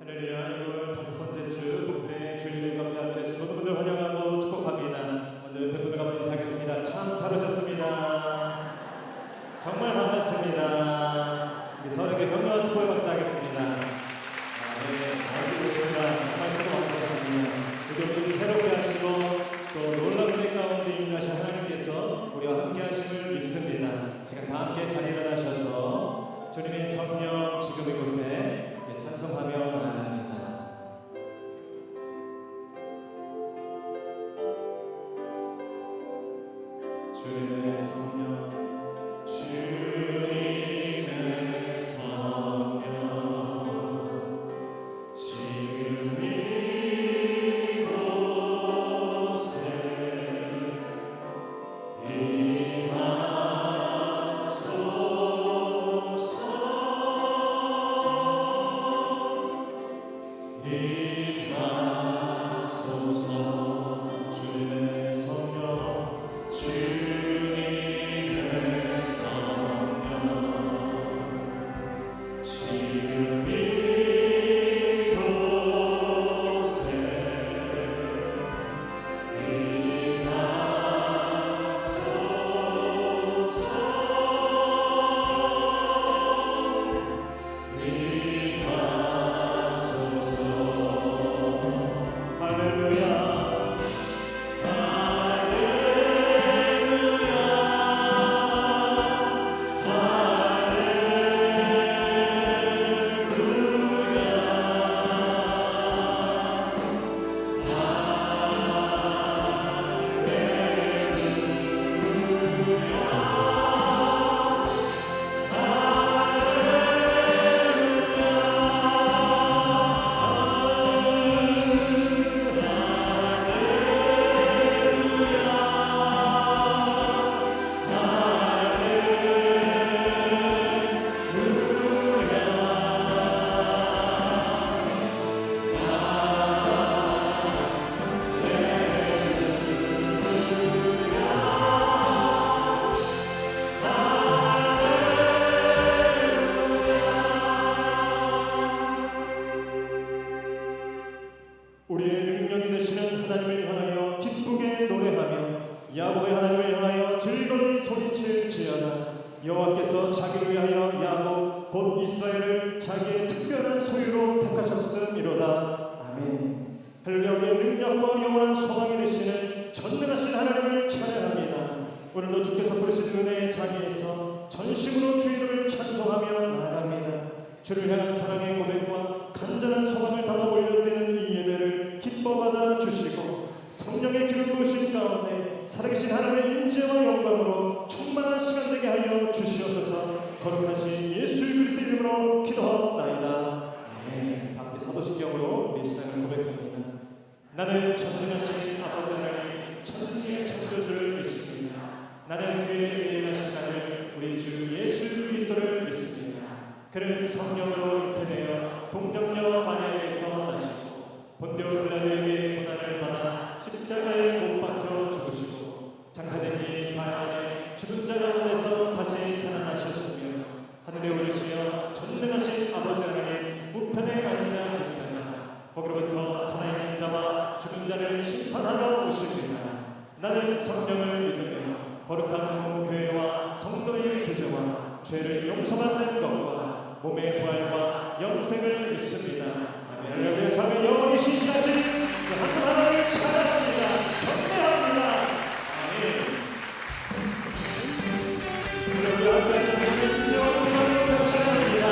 할렐루야. 6월 5번째 주 복된 주일의 가운데 함께 하신 모든 분들 환영하고 축복합니다. 먼저 옆에 분들 가만히 인사하겠습니다. 참 잘 오셨습니다. 정말 반갑습니다. 우리 서로에게 격려와 축복을 박수하겠습니다. 아주 좋습니다. 정말 수고 많으셨습니다. 우리 새롭게 하시고 또 놀라운 일 가운데 인하신 하나님께서 우리와 함께 하심을 믿습니다. 지금 다 함께 자리에 일어나셔서 주님의 성령 지금 이곳에 찬송하며 나아갑니다. 주님의 성령 주님의 성령 지금 이곳에 우리의 능력이 되시는 하나님을 향하여 기쁘게 노래하며 야곱의 하나님을 향하여 즐거이 소리칠지어다. 여호와께서 자기를 위하여 야곱 곧 이스라엘을 자기의 특별한 소유로 택하셨음이로다. 아멘. 할렐루야. 우리의 능력과 영원한 소망이 되시는 전능하신 하나님을 찬양합니다. 오늘도 주께서 부르신 은혜의 자리에서 전심으로 주 이름을 찬송하며 나아갑니다. 주를 향한 사랑의 고백과 간절한 소망을 담아 올려드리는 이 예배를 기뻐받아 주시고 성령의 기름 부으신 가운데 살아계신 하나님의 인재와 영광으로 충만한 시간 되게 하여 주시옵소서. 거룩하신 예수 그리스도 이름으로 기도하옵나이다. 아멘. 함께 사도신경으로 우리 신앙을 고백합니다. 나는 전능하신 아버지 하나님 천지의 창조주를 믿습니다. 나는 그의 예일하신 자를 우리 주 예수 그리스도를 믿습니다. 그는 성령으로 잉태되어 동정녀 마리아에게서 나시고 본디오 빌라도에게 고난을 받아 십자가에 못 박혀 죽으시고 장사된 지 사흘 만에 죽은 자 가운데서 다시 살아나셨으며 하늘에 오르시며 전능하신 아버지 하나님 우편에 앉아 계시다가 거기로부터 살아있는 자와 죽은 자를 심판하러 오십니다. 나는 성령을 믿으며 거룩한 공교회와 성도의 교제와 죄를 용서받는 것과 몸의 부활과 영생을 믿습니다. 아멘. 하나님의 삶에 영원히 신실하신 그 한 하나님을 찬양합니다. 경배합니다. 아멘. 우리 함께 하시는 인재와 영광을 찬양합니다.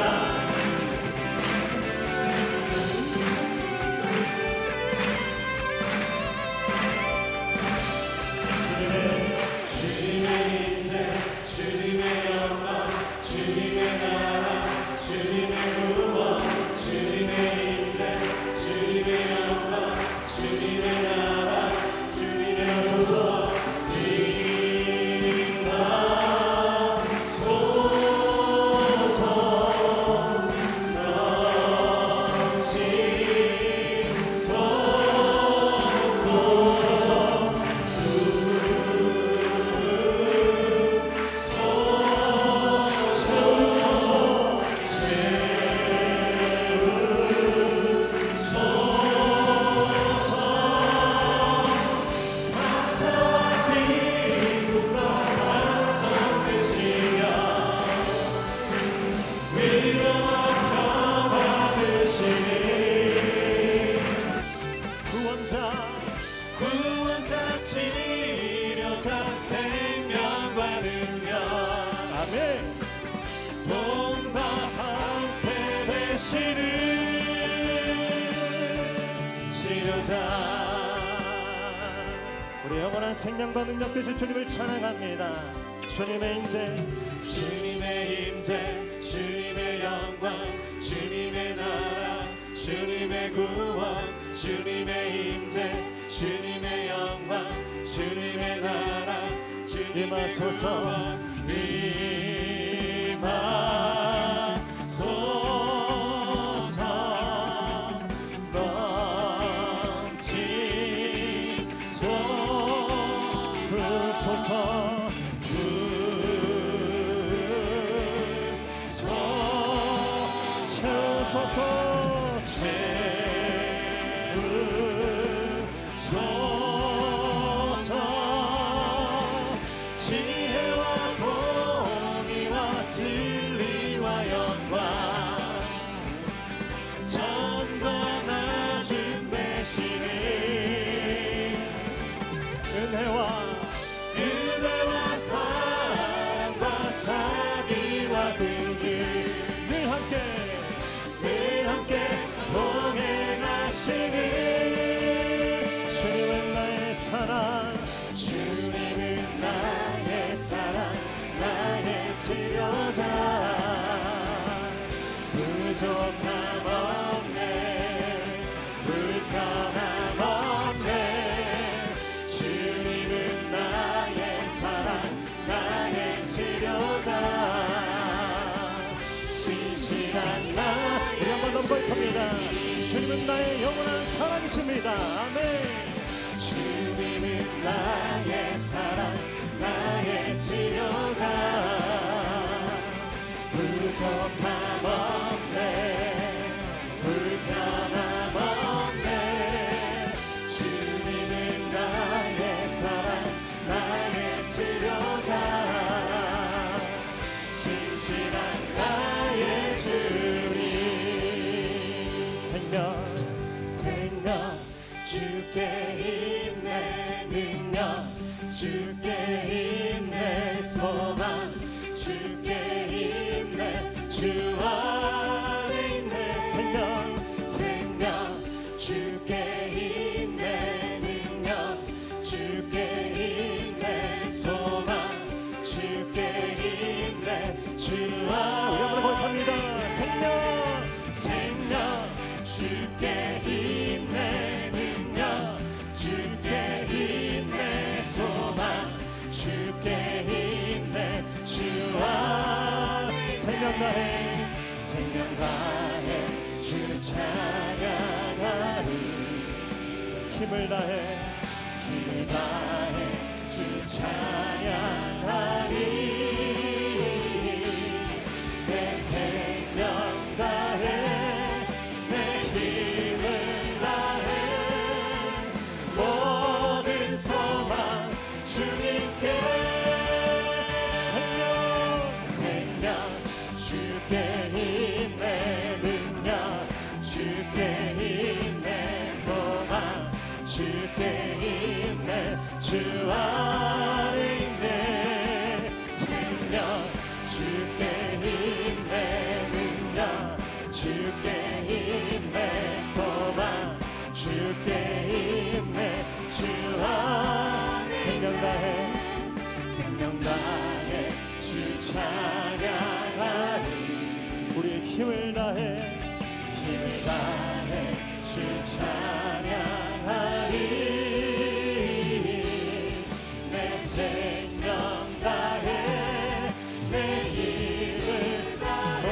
주님의 인생, 주님의 영광, 주님의 나라, 주님의 구원, 주님의 인생, 주님의 영광, 주님의 나라, 주님의 소서, 임하소서. 아멘. 몸과 함께 되시는 치료자. 우리 영원한 생명과 능력 되실 주님을 찬양합니다. 주님의 임재, 주님의 임재, 주님의 영광, 주님의 나라, 주님의 구원, 주님의 임재, 주님의 영광, 주님의 나라, 주님의 임하소서. 구원, 임하소서. 부소서. 채우소서. 채우소서. 지혜와 공의와 진리와 영광, 전과 나중 되시는 은혜와 사랑과 자비와 긍휼 늘 함께 동행하시는 주님은 나의 사랑, 주님은 나의 사랑, 나의 치료자. 부족함 없네, 불편함 없네. 주님은 나의 사랑, 나의 치료자. 신실한 나의 우리 한번 더 고백합니다. 주님은 나의 영원한 사랑이십니다. 아멘. 주님은 나의 사랑, 나의 치료자. 부족함 없네, 불편함 없네. 주님은 나의 사랑, 나의 치료자. 신실한 나의 주님. 생명 주께 있네 능력, 주께 있네 소망, 주께 있네 주 안에 있네. 생명 주께 있네 능력, 주께 있네 소망, 주께 있네 주 안에. 우리 한번 고백합니다. 생명 주께 있네 능력, 주께 있네 소망, 주께 있네 주 안에. 생명 다해 주 찬양하리. 힘을 다해 주 찬양하리. 내 생명 다해 내 힘을 다해 모든 소망 주님께. 생명 주께 있네 능력, 주께 있네 소망, 주께 있네 주 안에 있네. 생명 주께 있네 능력, 주께 있네 소망, 주께 있네 주 안에. 생명 다해 주 찬양하리. 우리의 힘을 다해 주 찬양하리. 내 생명 다해 내 힘을 다해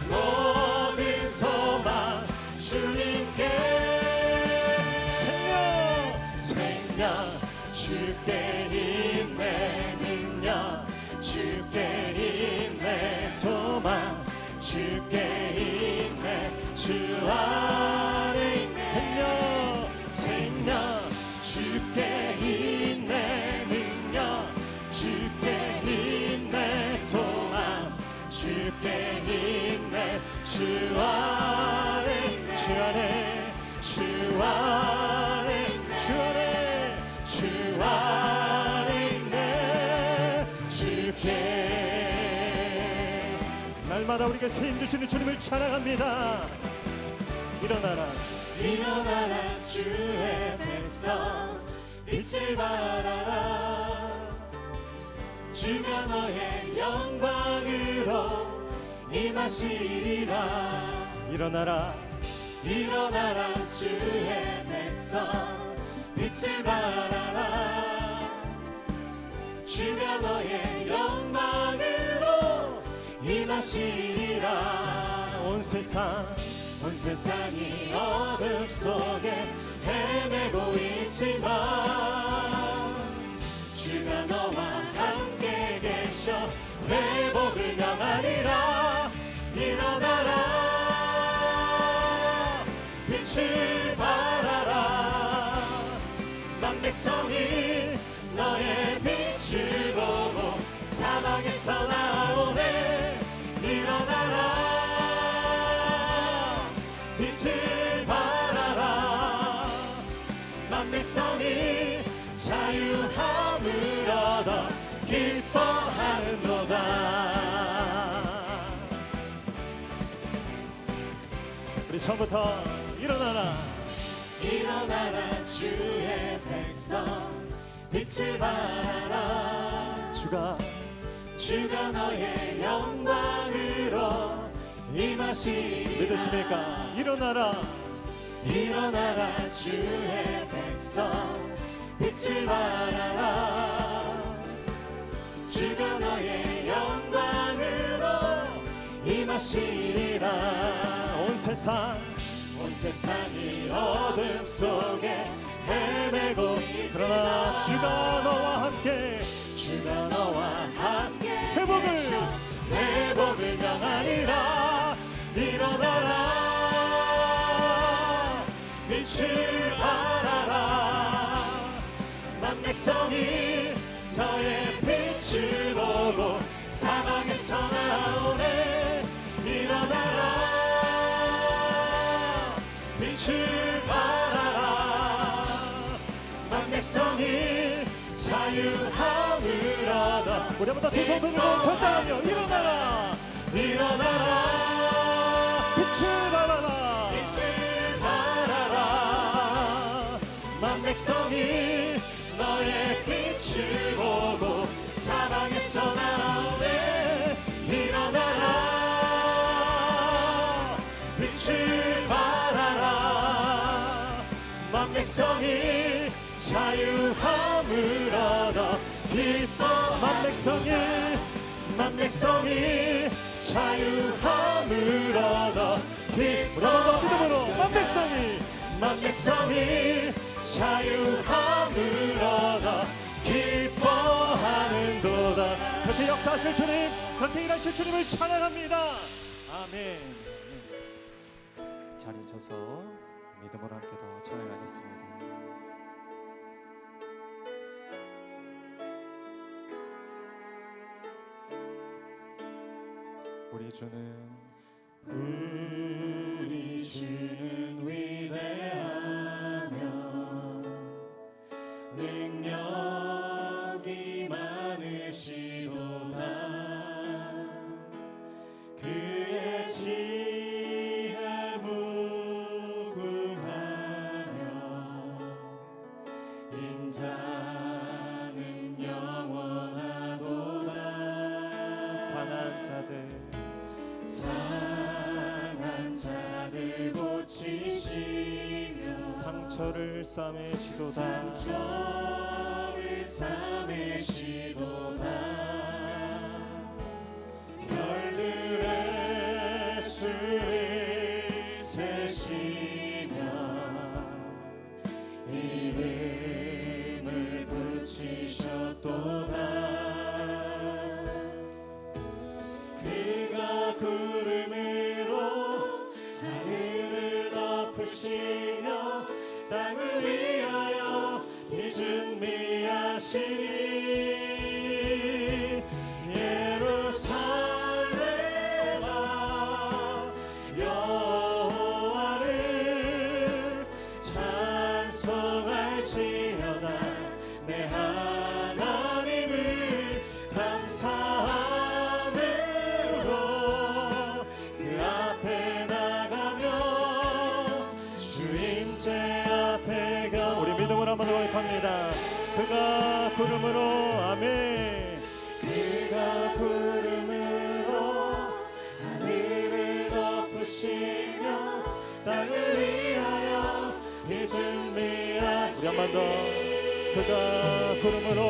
모든 소망 주님께. 생명 주께 있네 능력, 주께 있네 소망, 주께 있네 주 안에 있네. 생명 주께 있네 능력, 주께 있네 소망, 주께 있네 주 안에 있네. 주 안에 있네 주께 날마다 우리에게 세임 주시는 주님을 찬양합니다. 일어나라 일어나라 주의 백성 빛을 발하라. 주가 너의 영광으로 임하시리라. 일어나라 일어나라 주의 백성 빛을 발하라. 주가 너의 영광으로 임하시리라. 온 세상이 어둠 속에 헤매고 있지만 주가 너와 함께 계셔 회복을 명하리라. 일어나라 빛을 발하라. 만백성이 너의 빛을 보고 사방에서 나오네. 일어나라 빛을 발하라. 만백성이 자유함을 얻어 기뻐하는도다. 우리 처음부터 일어나라 일어나라 주의 백성 빛을 발하라. 주가 너의 영광으로 임하시리라. 믿으십니까? 일어나라 일어나라 주의 백성 빛을 발하라. 주가 너의 영광으로 임하시리라. 온 세상이 어둠 속에 헤매고 그러나 있지만 주가 너와 함께 회복을 명하리라. 일어나라 빛을 발하라. 만백성이 저의 빛을 보고 사방에서 나오네. 일어나라 빛을 발하라. 만백성이 자유함을 얻어 우리 한번 더 두 손 들고 결단하며 일어나라 빛을 발하라 만백성이 너의 빛을 보고 사방에서 나오네. 일어나라 빛을 발하라. 만백성이 자유함을 얻어 기뻐. 만백성이 자유함을 얻어 기뻐. 믿음으로 만백성이 자유함을 얻어 기뻐하는도다. 그렇게 역사하실 주님, 그렇게 일하실 주님을 찬양합니다. 아멘. 자리에 서서 믿음으로 함께 더 찬양하겠습니다. 우리 주는 위대하며 능력이 많으시도다. 그의 지혜 무궁하며 인자는 영원하도다. 상한 자들 고치시며 상처를 싸매시도다. 별들의 수를 세시며 이름을 붙이셨도다. 그가 구름으로 하늘을 덮으시며 땅을 위하여 비 준비하시니 예루살렘아 여호와를 찬송할지어다. 내 하나님을 감사함으로 그가 부름으로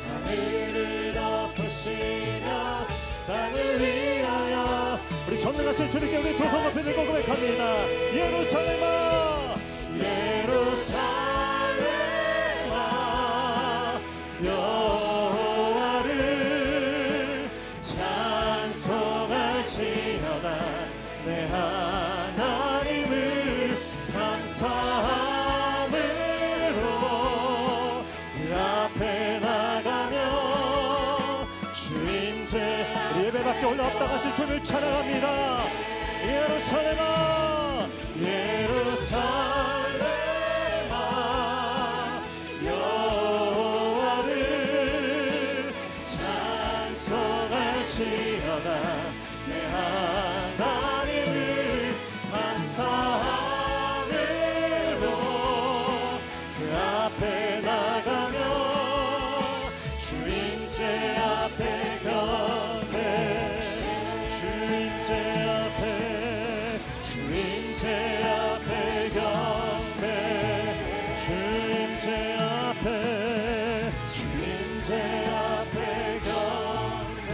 하늘을 덮으시며 땅을 위하여 우리 전능하신 주님께 우리 두 손 높이 들고 고백합니다. 예루살렘아 예루살렘아 여호와를 찬송할지어다 내 하나님을 감사함으로 그 앞에 나가며 주인제 우리 예배 밖에 올라 합당하신 주님을 찬양합니다. 예루살렘아 예루살렘아 여호와를 찬송할지어다 내 하나님을 감사함으로 그 앞에 나가며 주인제 앞에 경배 주인제 앞에 경배 주인제 앞에 경배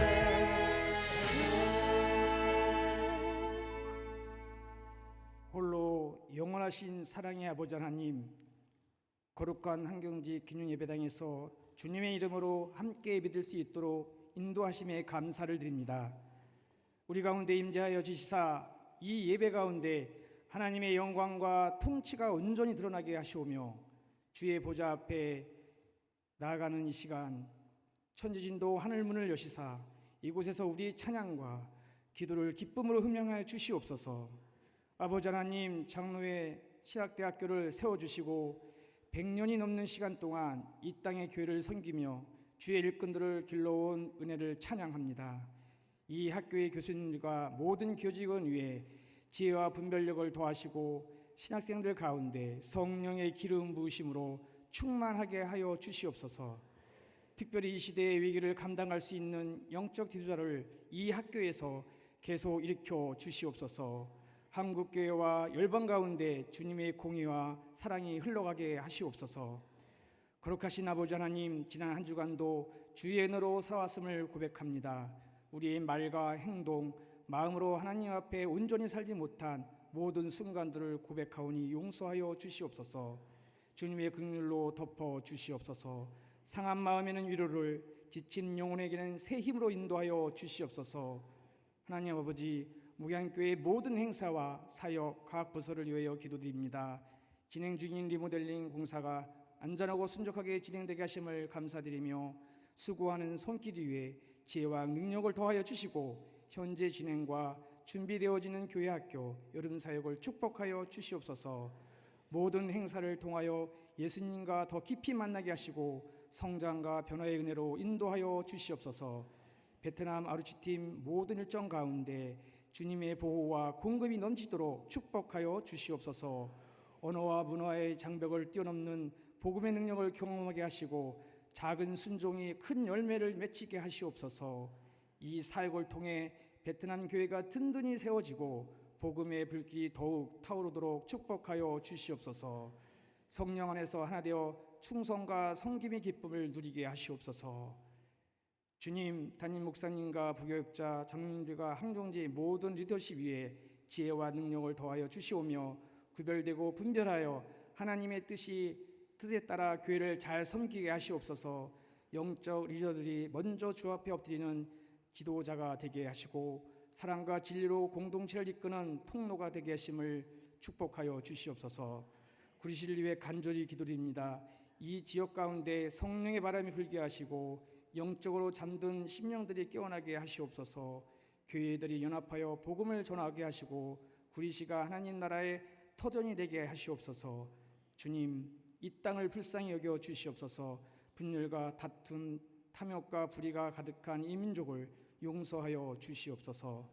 홀로 영원하신 사랑의 아버지 하나님, 거룩한 한경지 기념예배당에서 주님의 이름으로 함께 믿을 수 있도록 인도하심에 감사를 드립니다. 우리 가운데 임재하여 주시사 이 예배 가운데 하나님의 영광과 통치가 온전히 드러나게 하시오며 주의 보좌 앞에 나아가는 이 시간 천지진도 하늘문을 여시사 이곳에서 우리의 찬양과 기도를 기쁨으로 흠양하여 주시옵소서. 아버지 하나님, 장로회 신학대학교를 세워주시고 100년이 넘는 시간 동안 이 땅의 교회를 섬기며 주의 일꾼들을 길러온 은혜를 찬양합니다. 이 학교의 교수님들과 모든 교직원 위에 지혜와 분별력을 더하시고 신학생들 가운데 성령의 기름 부으심으로 충만하게 하여 주시옵소서. 특별히 이 시대의 위기를 감당할 수 있는 영적 지도자를 이 학교에서 계속 일으켜 주시옵소서. 한국교회와 열방 가운데 주님의 공의와 사랑이 흘러가게 하시옵소서. 거룩하신 아버지 하나님, 지난 한 주간도 주의 은혜로 살아왔음을 고백합니다. 우리의 말과 행동, 마음으로 하나님 앞에 온전히 살지 못한 모든 순간들을 고백하오니 용서하여 주시옵소서. 주님의 긍휼로 덮어 주시옵소서. 상한 마음에는 위로를, 지친 영혼에게는 새 힘으로 인도하여 주시옵소서. 하나님 아버지, 목양교회의 모든 행사와 사역, 각 부서를 위하여 기도드립니다. 진행 중인 리모델링 공사가 안전하고 순적하게 진행되게 하심을 감사드리며 수고하는 손길 위에 지혜와 능력을 더하여 주시고 현재 진행과 준비되어지는 교회 학교 여름 사역을 축복하여 주시옵소서. 모든 행사를 통하여 예수님과 더 깊이 만나게 하시고 성장과 변화의 은혜로 인도하여 주시옵소서. 베트남 아루치팀 모든 일정 가운데 주님의 보호와 공급이 넘치도록 축복하여 주시옵소서. 언어와 문화의 장벽을 뛰어넘는 복음의 능력을 경험하게 하시고 작은 순종이 큰 열매를 맺히게 하시옵소서. 이 사역을 통해 베트남 교회가 든든히 세워지고 복음의 불길이 더욱 타오르도록 축복하여 주시옵소서. 성령 안에서 하나 되어 충성과 섬김의 기쁨을 누리게 하시옵소서. 주님, 담임 목사님과 부교육자, 장로님들과 항종지 모든 리더십 위에 지혜와 능력을 더하여 주시오며 구별되고 분별하여 하나님의 뜻에 따라 교회를 잘 섬기게 하시옵소서. 영적 리더들이 먼저 주 앞에 엎드리는 기도자가 되게 하시고 사랑과 진리로 공동체를 이끄는 통로가 되게 하심을 축복하여 주시옵소서. 구리시를 위해 간절히 기도드립니다. 이 지역 가운데 성령의 바람이 불게 하시고 영적으로 잠든 심령들이 깨어나게 하시옵소서. 교회들이 연합하여 복음을 전하게 하시고 구리시가 하나님 나라의 터전이 되게 하시옵소서. 주님, 이 땅을 불쌍히 여겨 주시옵소서. 분열과 다툼, 탐욕과 불의가 가득한 이 민족을 용서하여 주시옵소서.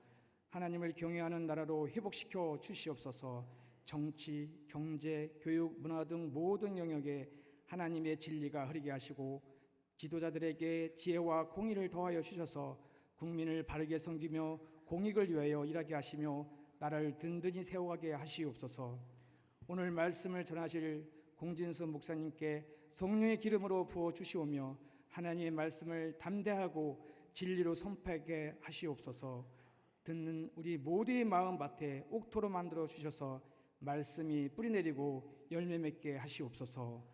하나님을 경외하는 나라로 회복시켜 주시옵소서. 정치, 경제, 교육, 문화 등 모든 영역에 하나님의 진리가 흐르게 하시고 지도자들에게 지혜와 공의를 더하여 주셔서 국민을 바르게 섬기며 공익을 위하여 일하게 하시며 나라를 든든히 세워가게 하시옵소서. 오늘 말씀을 전하실 공진수 목사님께 성령의 기름으로 부어 주시오며 하나님의 말씀을 담대하고 진리로 선포하게 하시옵소서. 듣는 우리 모두의 마음밭에 옥토로 만들어 주셔서 말씀이 뿌리내리고 열매 맺게 하시옵소서.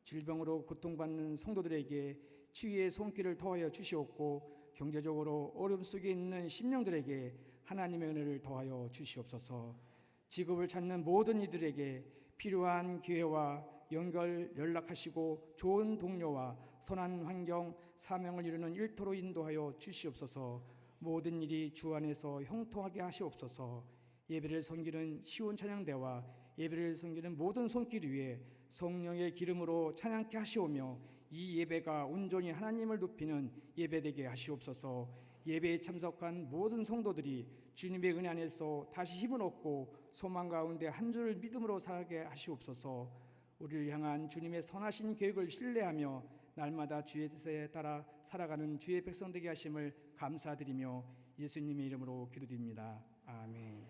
질병으로 고통받는 성도들에게 치유의 손길을 더하여 주시옵고 경제적으로 어려움 속에 있는 심령들에게 하나님의 은혜를 더하여 주시옵소서. 직업을 찾는 모든 이들에게 필요한 기회와 연락하시고 좋은 동료와 선한 환경, 사명을 이루는 일터로 인도하여 주시옵소서. 모든 일이 주 안에서 형통하게 하시옵소서. 예배를 섬기는 시온 찬양대와 예배를 섬기는 모든 손길 위에 성령의 기름으로 찬양케 하시오며 이 예배가 온전히 하나님을 높이는 예배되게 하시옵소서. 예배에 참석한 모든 성도들이 주님의 은혜 안에서 다시 힘을 얻고 소망 가운데 한 줄 믿음으로 살게 하시옵소서. 우리를 향한 주님의 선하신 계획을 신뢰하며 날마다 주의 뜻에 따라 살아가는 주의 백성 되게 하심을 감사드리며 예수님의 이름으로 기도드립니다. 아멘.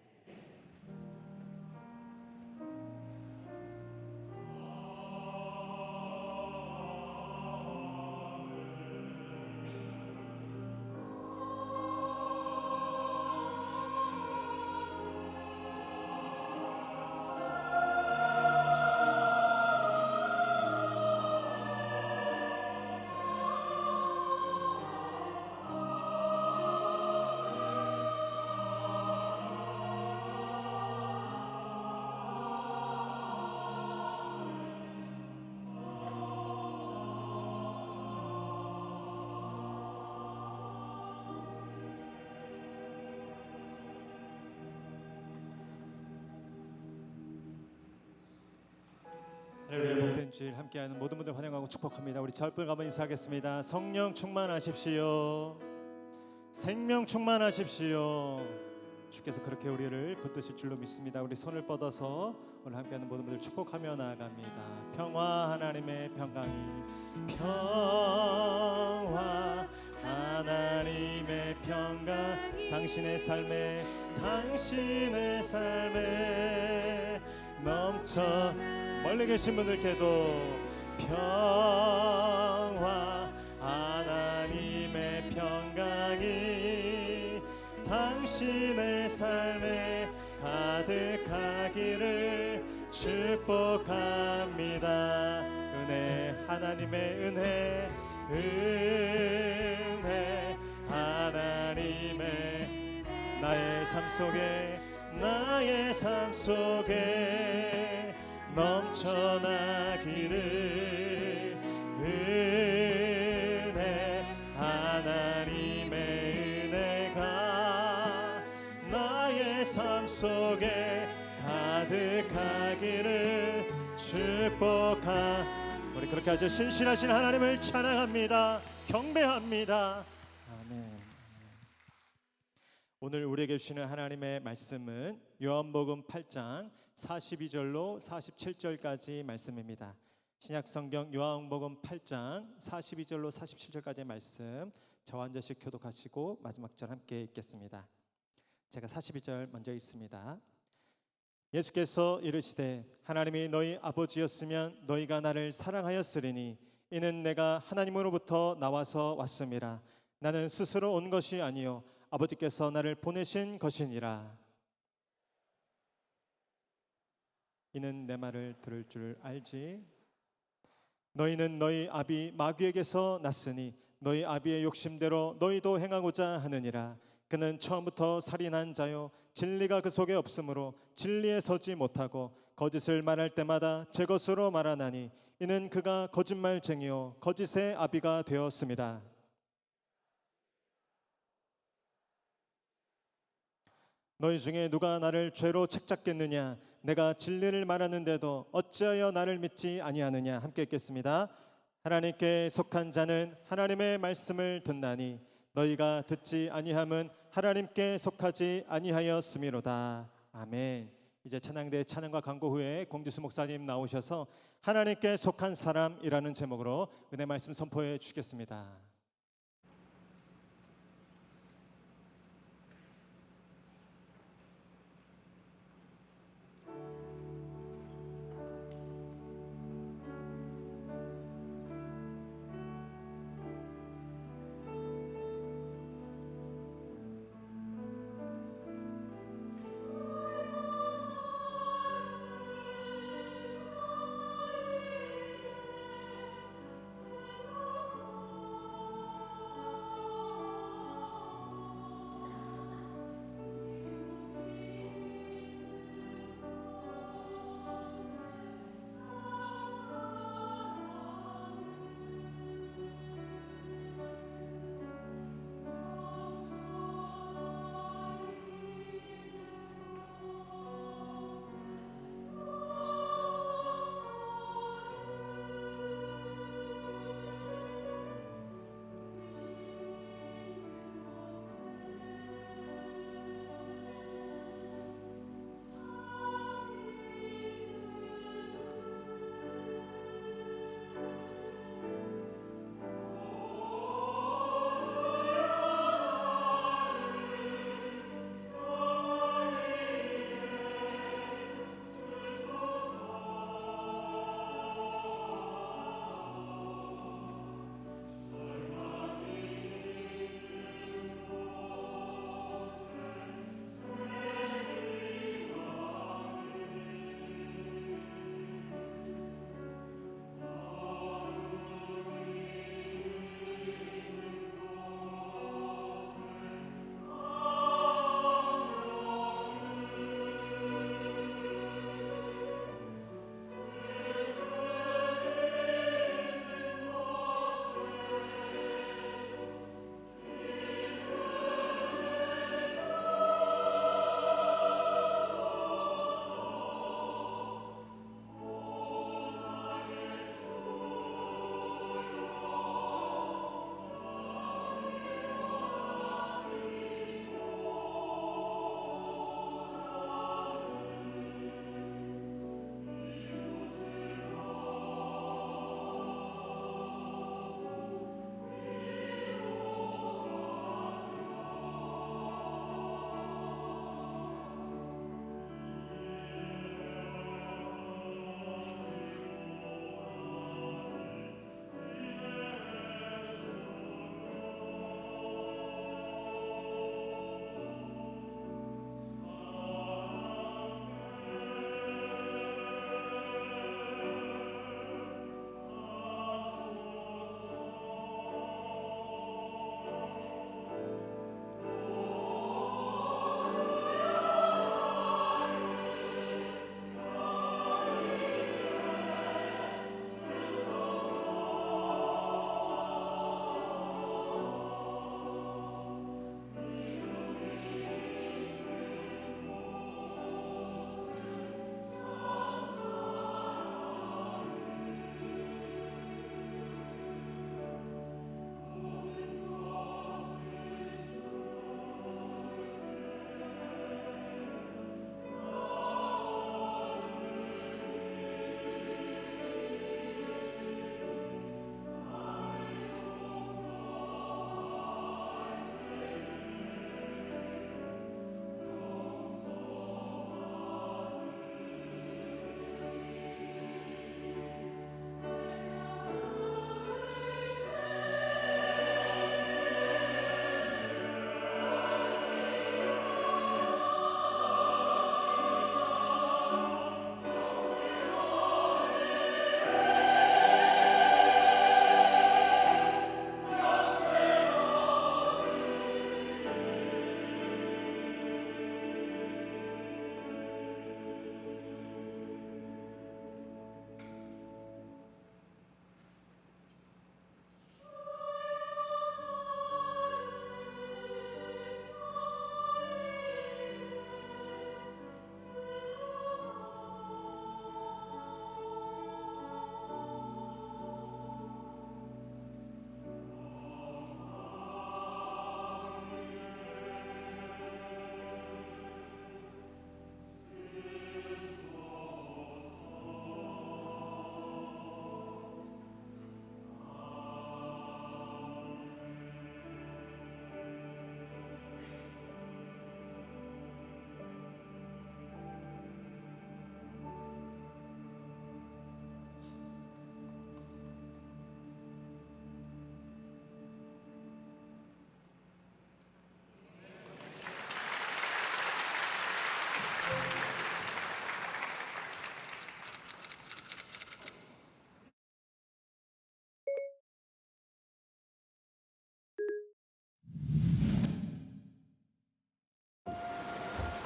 할렐루야. 복된 주일 함께하는 모든 분들 환영하고 축복합니다. 우리 절불 가면 인사하겠습니다. 성령 충만하십시오. 생명 충만하십시오. 주께서 그렇게 우리를 붙드실 줄로 믿습니다. 우리 손을 뻗어서 오늘 함께하는 모든 분들 축복하며 나아갑니다. 평화 하나님의 평강이 평화 하나님의 평강 당신의 삶에 넘쳐 멀리 계신 분들께도 평화 하나님의 평강이 당신의 삶에 가득하기를 축복합니다. 은혜 하나님의 은혜 하나님의 나의 삶 속에 넘쳐나기를 은혜 하나님의 은혜가 나의 삶 속에 가득하기를 우리 그렇게 아주 신실하신 하나님을 찬양합니다. 경배합니다. 아멘. 오늘 우리에게 주시는 하나님의 말씀은 요한복음 8장 42절로 47절까지 말씀입니다. 신약성경 요한복음 8장 42절로 47절까지의 말씀 저와 한 절씩 교독하시고 마지막 절 함께 읽겠습니다. 제가 42절 먼저 읽습니다. 예수께서 이르시되 하나님이 너희 아버지였으면 너희가 나를 사랑하였으리니 이는 내가 하나님으로부터 나와서 왔음이라. 나는 스스로 온 것이 아니요 아버지께서 나를 보내신 것이니라. 이는 내 말을 들을 줄 알지. 너희는 너희 아비 마귀에게서 났으니 너희 아비의 욕심대로 너희도 행하고자 하느니라. 그는 처음부터 살인한 자요 진리가 그 속에 없으므로 진리에 서지 못하고 거짓을 말할 때마다 제 것으로 말하나니 이는 그가 거짓말쟁이요 거짓의 아비가 되었습니다. 너희 중에 누가 나를 죄로 책잡겠느냐? 내가 진리를 말하는데도 어찌하여 나를 믿지 아니하느냐? 함께 읽겠습니다. 하나님께 속한 자는 하나님의 말씀을 듣나니 너희가 듣지 아니함은 하나님께 속하지 아니하였음이로다. 아멘. 이제 찬양대 찬양과 광고 후에 공지수 목사님 나오셔서 하나님께 속한 사람이라는 제목으로 은혜 말씀 선포해 주시겠습니다.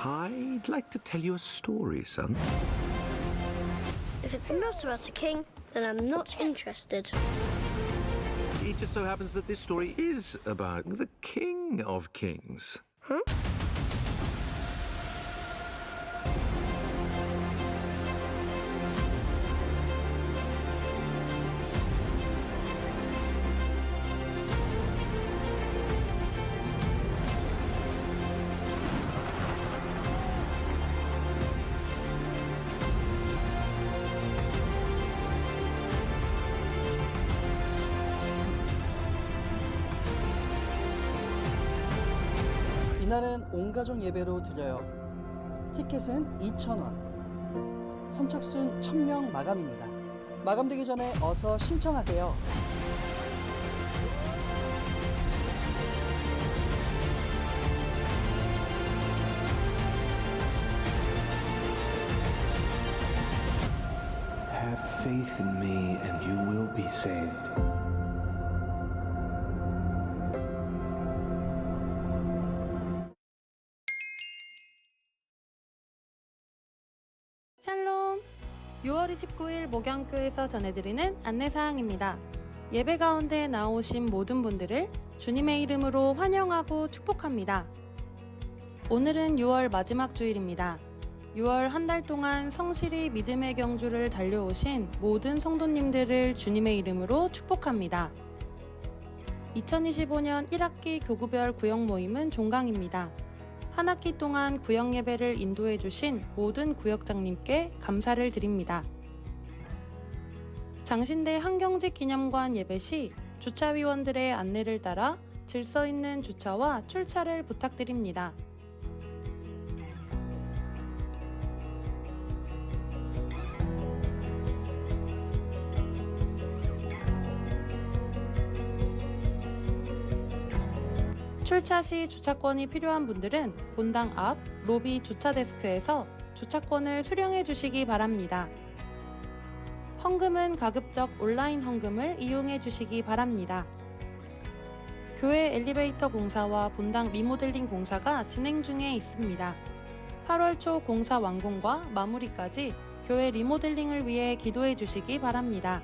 I'd like to tell you a story, son. If it's not about a king, then I'm not interested. It just so happens that this story is about the King of Kings. Huh? 이날은 온가족 예배로 드려요. 티켓은 2,000원. 선착순 1,000명 마감입니다. 마감되기 전에 어서 신청하세요. Have faith in me and you will be saved. 샬롬! 6월 29일 목양교에서 전해드리는 안내사항입니다. 예배 가운데 나오신 모든 분들을 주님의 이름으로 환영하고 축복합니다. 오늘은 6월 마지막 주일입니다. 6월 한 달 동안 성실히 믿음의 경주를 달려오신 모든 성도님들을 주님의 이름으로 축복합니다. 2025년 1학기 교구별 구역 모임은 종강입니다. 한 학기 동안 구역 예배를 인도해 주신 모든 구역장님께 감사를 드립니다. 장신대 한경직 기념관 예배 시 주차위원들의 안내를 따라 질서 있는 주차와 출차를 부탁드립니다. 출차 시 주차권이 필요한 분들은 본당 앞 로비 주차 데스크에서 주차권을 수령해 주시기 바랍니다. 헌금은 가급적 온라인 헌금을 이용해 주시기 바랍니다. 교회 엘리베이터 공사와 본당 리모델링 공사가 진행 중에 있습니다. 8월 초 공사 완공과 마무리까지 교회 리모델링을 위해 기도해 주시기 바랍니다.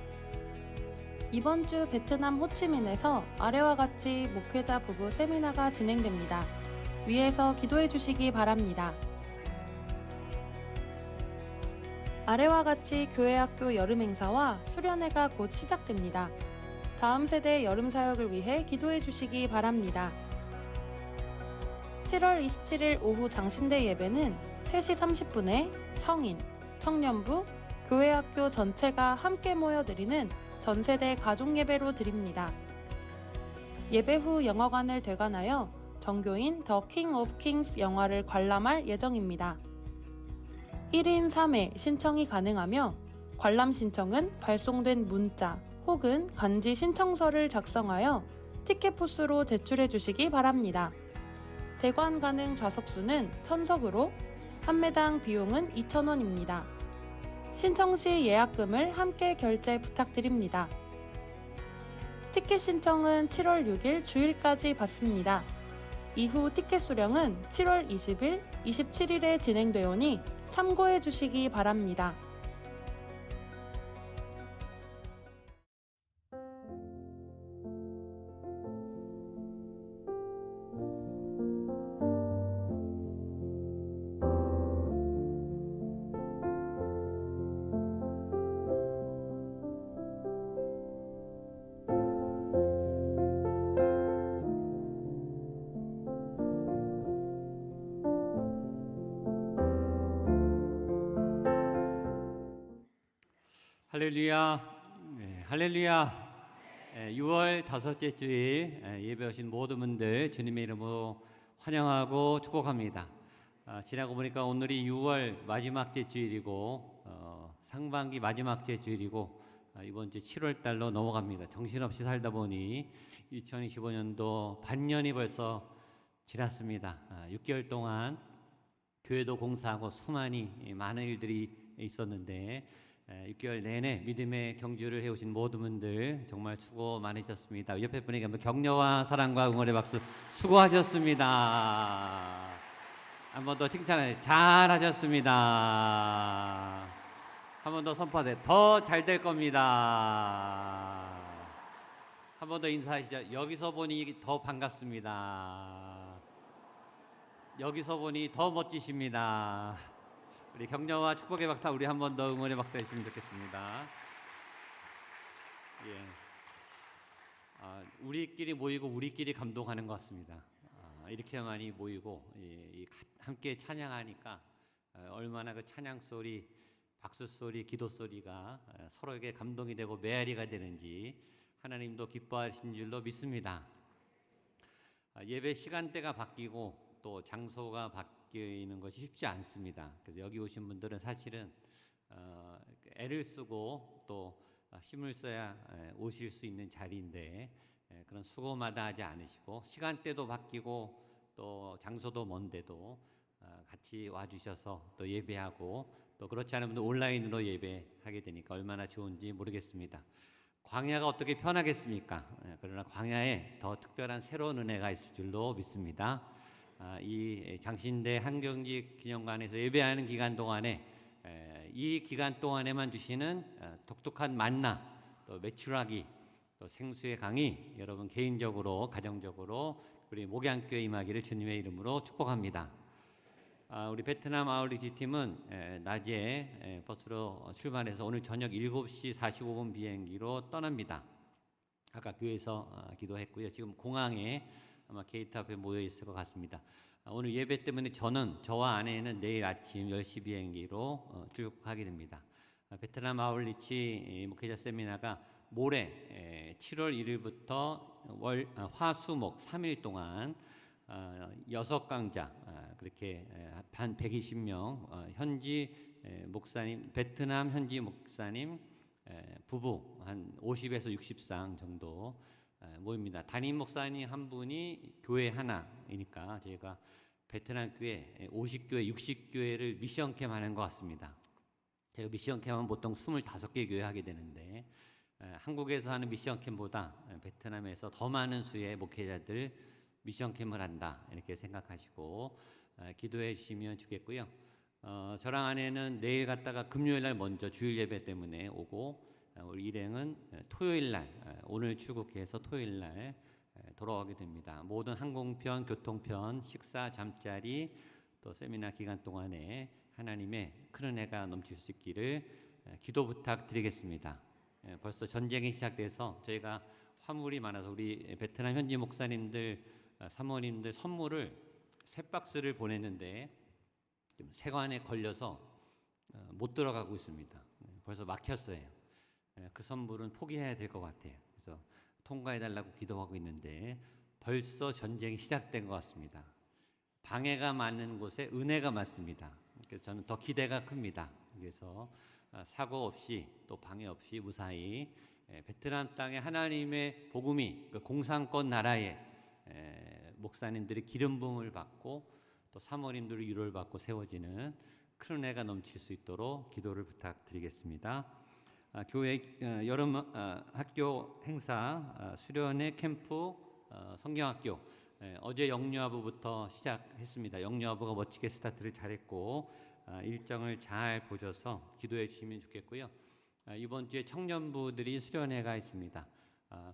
이번 주 베트남 호치민에서 아래와 같이 목회자 부부 세미나가 진행됩니다. 위에서 기도해 주시기 바랍니다. 아래와 같이 교회학교 여름 행사와 수련회가 곧 시작됩니다. 다음 세대 여름 사역을 위해 기도해 주시기 바랍니다. 7월 27일 오후 장신대 예배는 3시 30분에 성인, 청년부, 교회학교 전체가 함께 모여드리는 전세대 가족예배로 드립니다. 예배 후 영화관을 대관하여 정교인 더 킹 오브 킹스 영화를 관람할 예정입니다. 1인 3회 신청이 가능하며 관람 신청은 발송된 문자 혹은 간지 신청서를 작성하여 티켓 부스로 제출해 주시기 바랍니다. 대관 가능 좌석수는 1000석으로 한 매당 비용은 2,000원입니다. 신청 시 예약금을 함께 결제 부탁드립니다. 티켓 신청은 7월 6일 주일까지 받습니다. 이후 티켓 수령은 7월 20일, 27일에 진행되오니 참고해 주시기 바랍니다. 할렐루야, 할렐루야. 6월 다섯째 주일 예배 오신 모든 분들 주님의 이름으로 환영하고 축복합니다. 지나고 보니까 오늘이 6월 마지막 주일이고 상반기 마지막 주일이고 이번 주 7월 달로 넘어갑니다. 정신없이 살다 보니 2025년도 반년이 벌써 지났습니다. 6개월 동안 교회도 공사하고 수많은 많은 일들이 있었는데 6개월 내내 믿음의 경주를 해오신 모든 분들 정말 수고 많으셨습니다. 옆에 분에게 한번 격려와 사랑과 응원의 박수 수고하셨습니다. 한 번 더 칭찬해. 잘하셨습니다. 한 번 더 선포하세요. 더 잘 될 겁니다. 한 번 더 인사하시죠. 여기서 보니 더 반갑습니다. 여기서 보니 더 멋지십니다. 우리 격려와 축복의 박사, 우리 한 번 더 응원의 박사 해주시면 좋겠습니다. 예. 우리끼리 모이고 우리끼리 감동하는 것 같습니다. 이렇게 많이 모이고 함께 찬양하니까 얼마나 그 찬양 소리, 박수 소리, 기도 소리가 서로에게 감동이 되고 메아리가 되는지 하나님도 기뻐하신 줄로 믿습니다. 예배 시간대가 바뀌고 또 장소가 바뀌는 것이 쉽지 않습니다. 그래서 여기 오신 분들은 사실은 애를 쓰고 또 힘을 써야 오실 수 있는 자리인데 그런 수고마다 하지 않으시고 시간대도 바뀌고 또 장소도 먼데도 같이 와주셔서 또 예배하고 또 그렇지 않은 분들 온라인으로 예배하게 되니까 얼마나 좋은지 모르겠습니다. 광야가 어떻게 편하겠습니까? 그러나 광야에 더 특별한 새로운 은혜가 있을 줄로 믿습니다. 이 장신대 한경직 기념관에서 예배하는 기간 동안에 이 기간 동안에만 주시는 독특한 만나, 또 메추라기, 또 생수의 강이 여러분 개인적으로 가정적으로 우리 목양교회 임하기를 주님의 이름으로 축복합니다. 우리 베트남 아울리지 팀은 낮에 버스로 출발해서 오늘 저녁 7시 45분 비행기로 떠납니다. 아까 교회에서 기도했고요. 지금 공항에 아마 게이트 앞에 모여 있을 것 같습니다. 오늘 예배 때문에 저와 아내는 내일 아침 10시 비행기로 출국하게 됩니다. 베트남 아울리치 목회자 세미나가 모레 7월 1일부터 화수목 3일 동안 6강자 그렇게 한 120명 현지 목사님, 베트남 현지 목사님 부부 한 50에서 60상 정도 모입니다. 담임 목사님 한 분이 교회 하나이니까 저희가 베트남 교회 50교회, 60교회를 미션 캠 하는 것 같습니다. 제가 미션 캠은 보통 25개 교회 하게 되는데 한국에서 하는 미션 캠보다 베트남에서 더 많은 수의 목회자들 미션 캠을 한다 이렇게 생각하시고 기도해 주시면 좋겠고요. 저랑 아내는 내일 갔다가 금요일 날 먼저 주일 예배 때문에 오고 우리 일행은 토요일 날 오늘 출국해서 토요일 날 돌아오게 됩니다. 모든 항공편, 교통편, 식사, 잠자리 또 세미나 기간 동안에 하나님의 큰 은혜가 넘칠 수 있기를 기도 부탁드리겠습니다. 벌써 전쟁이 시작돼서 저희가 화물이 많아서 우리 베트남 현지 목사님들, 사모님들 선물을 3박스를 보냈는데 좀 세관에 걸려서 못 들어가고 있습니다. 벌써 막혔어요. 그 선물은 포기해야 될 것 같아요. 그래서 통과해달라고 기도하고 있는데 벌써 전쟁이 시작된 것 같습니다. 방해가 많은 곳에 은혜가 많습니다. 그래서 저는 더 기대가 큽니다. 그래서 사고 없이 또 방해 없이 무사히 베트남 땅에 하나님의 복음이 그 공산권 나라에 목사님들이 기름 부음을 받고 또 사모님들이 위로를 받고 세워지는 큰 은혜가 넘칠 수 있도록 기도를 부탁드리겠습니다. 교회 여름 학교 행사 수련회 캠프 성경학교 어제 영유아부부터 시작했습니다. 영유아부가 멋지게 스타트를 잘했고 일정을 잘 보셔서 기도해 주시면 좋겠고요. 이번 주에 청년부들이 수련회가 있습니다.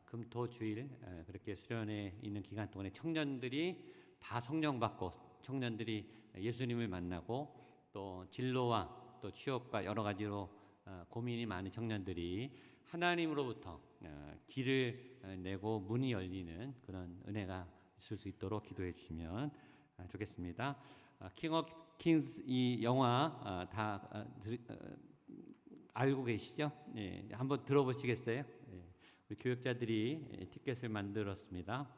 금토주일 그렇게 수련회 있는 기간 동안에 청년들이 다 성령받고 청년들이 예수님을 만나고 또 진로와 또 취업과 여러 가지로 고민이 많은 청년들이 하나님으로부터 길을 내고 문이 열리는 그런 은혜가 있을 수 있도록 기도해 주시면 좋겠습니다. 킹 오브 킹스 이 영화 다 알고 계시죠? 네, 한번 들어보시겠어요? 네, 우리 교육자들이 티켓을 만들었습니다.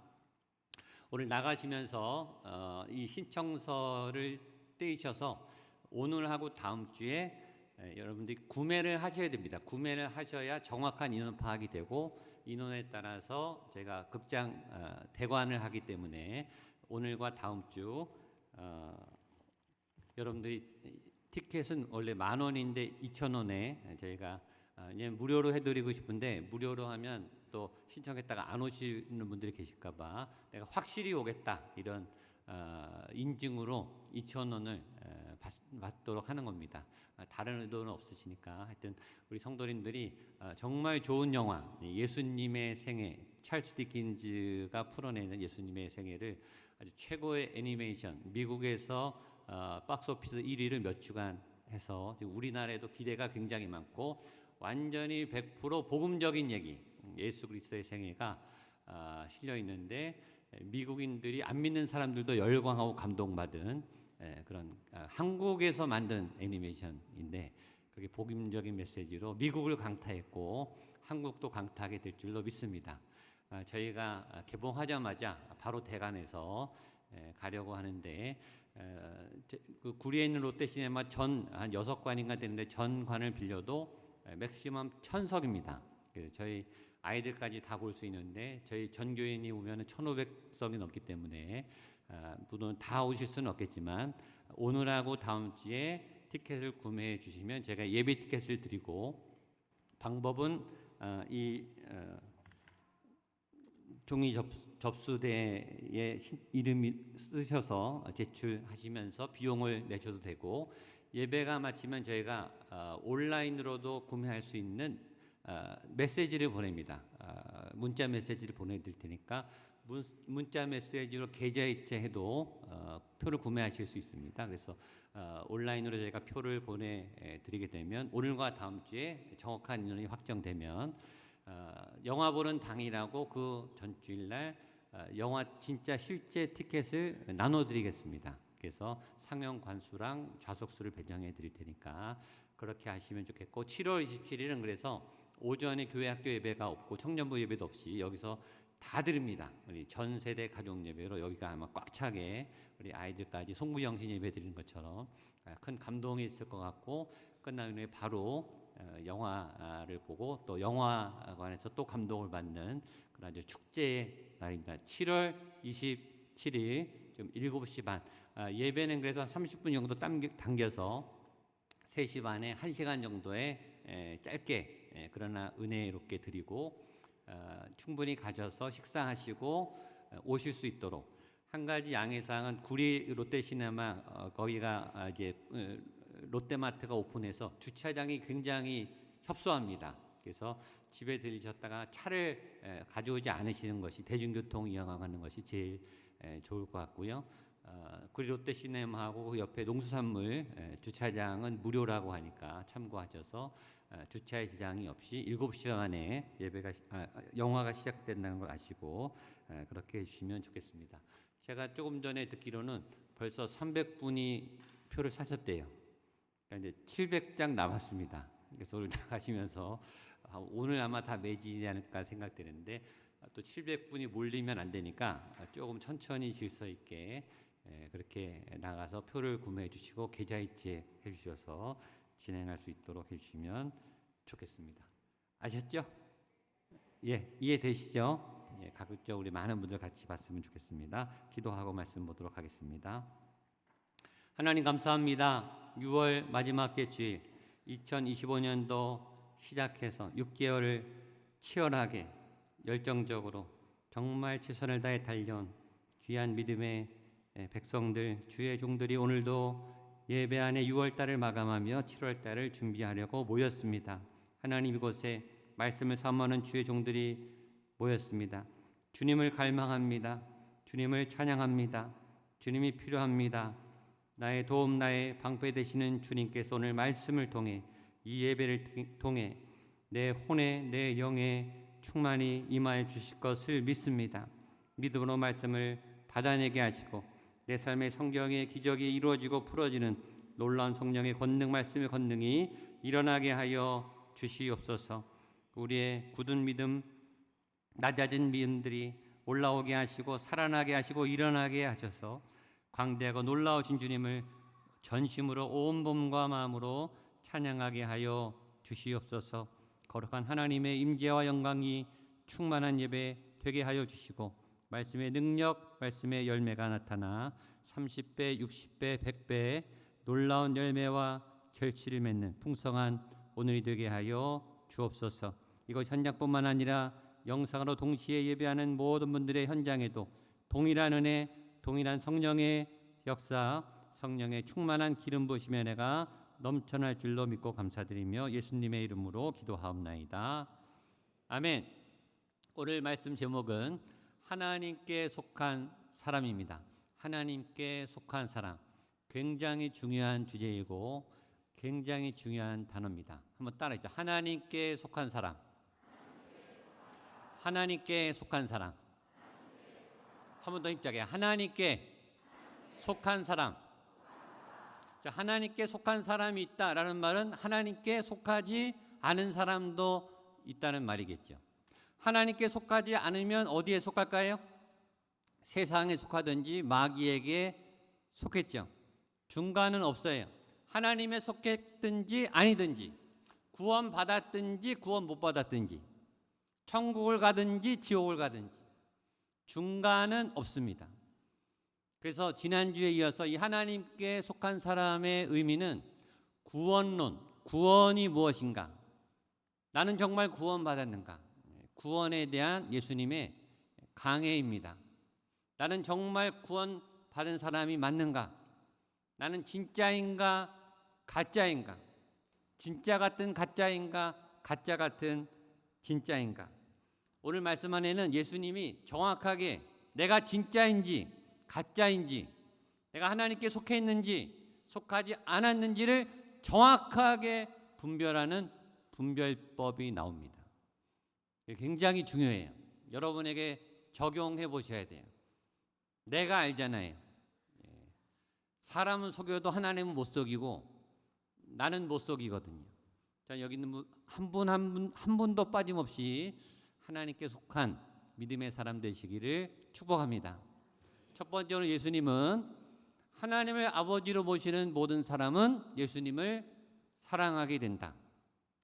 오늘 나가시면서 이 신청서를 떼셔서 오늘하고 다음 주에 여러분들이 구매를 하셔야 됩니다. 구매를 하셔야 정확한 인원 파악이 되고 인원에 따라서 저희가 극장 대관을 하기 때문에 오늘과 다음 주 여러분들이 티켓은 원래 10,000원인데 2,000원에 저희가 무료로 해드리고 싶은데 무료로 하면 또 신청했다가 안 오시는 분들이 계실까봐 내가 확실히 오겠다 이런 인증으로 2,000원을 받도록 하는 겁니다. 다른 의도는 없으시니까 하여튼 우리 성도님들이 정말 좋은 영화 예수님의 생애, 찰스 디킨즈가 풀어내는 예수님의 생애를 아주 최고의 애니메이션, 미국에서 박스오피스 1위를 몇 주간 해서 지금 우리나라에도 기대가 굉장히 많고 완전히 100% 복음적인 얘기, 예수 그리스도의 생애가 실려 있는데 미국인들이 안 믿는 사람들도 열광하고 감동받은 그런 한국에서 만든 애니메이션인데 그게 복음적인 메시지로 미국을 강타했고 한국도 강타하게 될 줄로 믿습니다. 저희가 개봉하자마자 바로 대관해서 가려고 하는데 그 구리에 있는 롯데시네마 전 한 6관인가 되는데 전관을 빌려도 맥시멈 1,000석입니다. 저희 아이들까지 다 볼 수 있는데 저희 전교인이 오면은 1,500석이 넘기 때문에 물론 다 오실 수는 없겠지만 오늘하고 다음 주에 티켓을 구매해 주시면 제가 예비 티켓을 드리고 방법은 이 종이 접수대에 이름이 쓰셔서 제출하시면서 비용을 내셔도 되고 예배가 마치면 저희가 온라인으로도 구매할 수 있는 메시지를 보냅니다. 문자 메시지를 보내드릴 테니까 문자 메시지로 계좌이체해도 표를 구매하실 수 있습니다. 그래서 온라인으로 저희가 표를 보내드리게 되면 오늘과 다음 주에 정확한 인원이 확정되면 영화 보는 당일하고 그 전주일날 영화 진짜 실제 티켓을 나눠드리겠습니다. 그래서 상영 관수랑 좌석수를 배정해 드릴 테니까 그렇게 하시면 좋겠고 7월 27일은 그래서 오전에 교회 학교 예배가 없고 청년부 예배도 없이 여기서 다 드립니다. 우리 전 세대 가족 예배로 여기가 아마 꽉 차게 우리 아이들까지 송구영신 예배 드리는 것처럼 큰 감동이 있을 것 같고 끝난 후에 바로 영화를 보고 또 영화관에서 또 감동을 받는 그런 아주 축제의 날입니다. 7월 27일 좀 7시 반 예배는 그래서 30분 정도 당겨서 3시 반에 1시간 정도의 짧게 그러나 은혜롭게 드리고 충분히 가셔서 식사하시고 오실 수 있도록 한 가지 양해사항은 구리 롯데시네마 거기가 이제 롯데마트가 오픈해서 주차장이 굉장히 협소합니다. 그래서 집에 들리셨다가 차를 가져오지 않으시는 것이 대중교통 이용하는 것이 제일 좋을 것 같고요. 구리 롯데시네마하고 그 옆에 농수산물 주차장은 무료라고 하니까 참고하셔서 주차에 지장이 없이 7시 안에 예배가 영화가 시작된다는 걸 아시고 그렇게 해주시면 좋겠습니다. 제가 조금 전에 듣기로는 벌써 300분이 표를 사셨대요. 그러니까 이제 700장 남았습니다. 그래서 오늘 나가시면서 오늘 아마 다 매진이 않을까 생각되는데 또 700분이 몰리면 안 되니까 조금 천천히 질서 있게 그렇게 나가서 표를 구매해 주시고 계좌이체 해 주셔서 진행할 수 있도록 해주시면 좋겠습니다. 아셨죠? 예, 이해되시죠? 예, 가급적 우리 많은 분들 같이 봤으면 좋겠습니다. 기도하고 말씀 보도록 하겠습니다. 하나님 감사합니다. 6월 마지막 주일 2025년도 시작해서 6개월을 치열하게 열정적으로 정말 최선을 다해 달려온 귀한 믿음의 백성들 주의 종들이 오늘도 예배 안에 6월달을 마감하며 7월달을 준비하려고 모였습니다. 하나님 이곳에 말씀을 사모하는 주의 종들이 모였습니다. 주님을 갈망합니다. 주님을 찬양합니다. 주님이 필요합니다. 나의 도움 나의 방패 되시는 주님께서 오늘 말씀을 통해 이 예배를 통해 내 혼에 내 영에 충만히 임하여 주실 것을 믿습니다. 믿음으로 말씀을 받아내게 하시고 내 삶의 성경의 기적이 이루어지고 풀어지는 놀라운 성령의 권능 말씀의 권능이 일어나게 하여 주시옵소서. 우리의 굳은 믿음 낮아진 믿음들이 올라오게 하시고 살아나게 하시고 일어나게 하셔서 광대하고 놀라우신 주님을 전심으로 온 몸과 마음으로 찬양하게 하여 주시옵소서. 거룩한 하나님의 임재와 영광이 충만한 예배 되게 하여 주시고 말씀의 능력, 말씀의 열매가 나타나 30배, 60배, 100배의 놀라운 열매와 결실을 맺는 풍성한 오늘이 되게 하여 주옵소서. 이것 현장뿐만 아니라 영상으로 동시에 예배하는 모든 분들의 현장에도 동일한 은혜, 동일한 성령의 역사, 성령의 충만한 기름 부으심의 은혜가 넘쳐날 줄로 믿고 감사드리며 예수님의 이름으로 기도하옵나이다. 아멘. 오늘 말씀 제목은 하나님께 속한 사람입니다. 하나님께 속한 사람. 굉장히 중요한 주제이고 굉장히 중요한 단어입니다. 한번 따라하죠. 하나님께 속한 사람. 하나님께 속한 사람. 한 번 더 힘차게. 하나님께 속한 사람. 자, 하나님께 속한 사람이 있다라는 말은 하나님께 속하지 않은 사람도 있다는 말이겠죠. 하나님께 속하지 않으면 어디에 속할까요? 세상에 속하든지 마귀에게 속했죠. 중간은 없어요. 하나님에 속했든지 아니든지, 구원 받았든지 구원 못 받았든지, 천국을 가든지 지옥을 가든지 중간은 없습니다. 그래서 지난주에 이어서 이 하나님께 속한 사람의 의미는 구원론, 구원이 무엇인가? 나는 정말 구원받았는가? 구원에 대한 예수님의 강해입니다. 나는 정말 구원받은 사람이 맞는가? 나는 진짜인가 가짜인가? 진짜 같은 가짜인가 가짜 같은 진짜인가? 오늘 말씀 안에는 예수님이 정확하게 내가 진짜인지 가짜인지, 내가 하나님께 속해 있는지 속하지 않았는지를 정확하게 분별하는 분별법이 나옵니다. 굉장히 중요해요. 여러분에게 적용해 보셔야 돼요. 내가 알잖아요. 사람은 속여도 하나님은 못 속이고 나는 못 속이거든요. 자, 여기 있는 한 분도 빠짐없이 하나님께 속한 믿음의 사람 되시기를 축복합니다. 첫 번째로 예수님은 하나님을 아버지로 모시는 모든 사람은 예수님을 사랑하게 된다.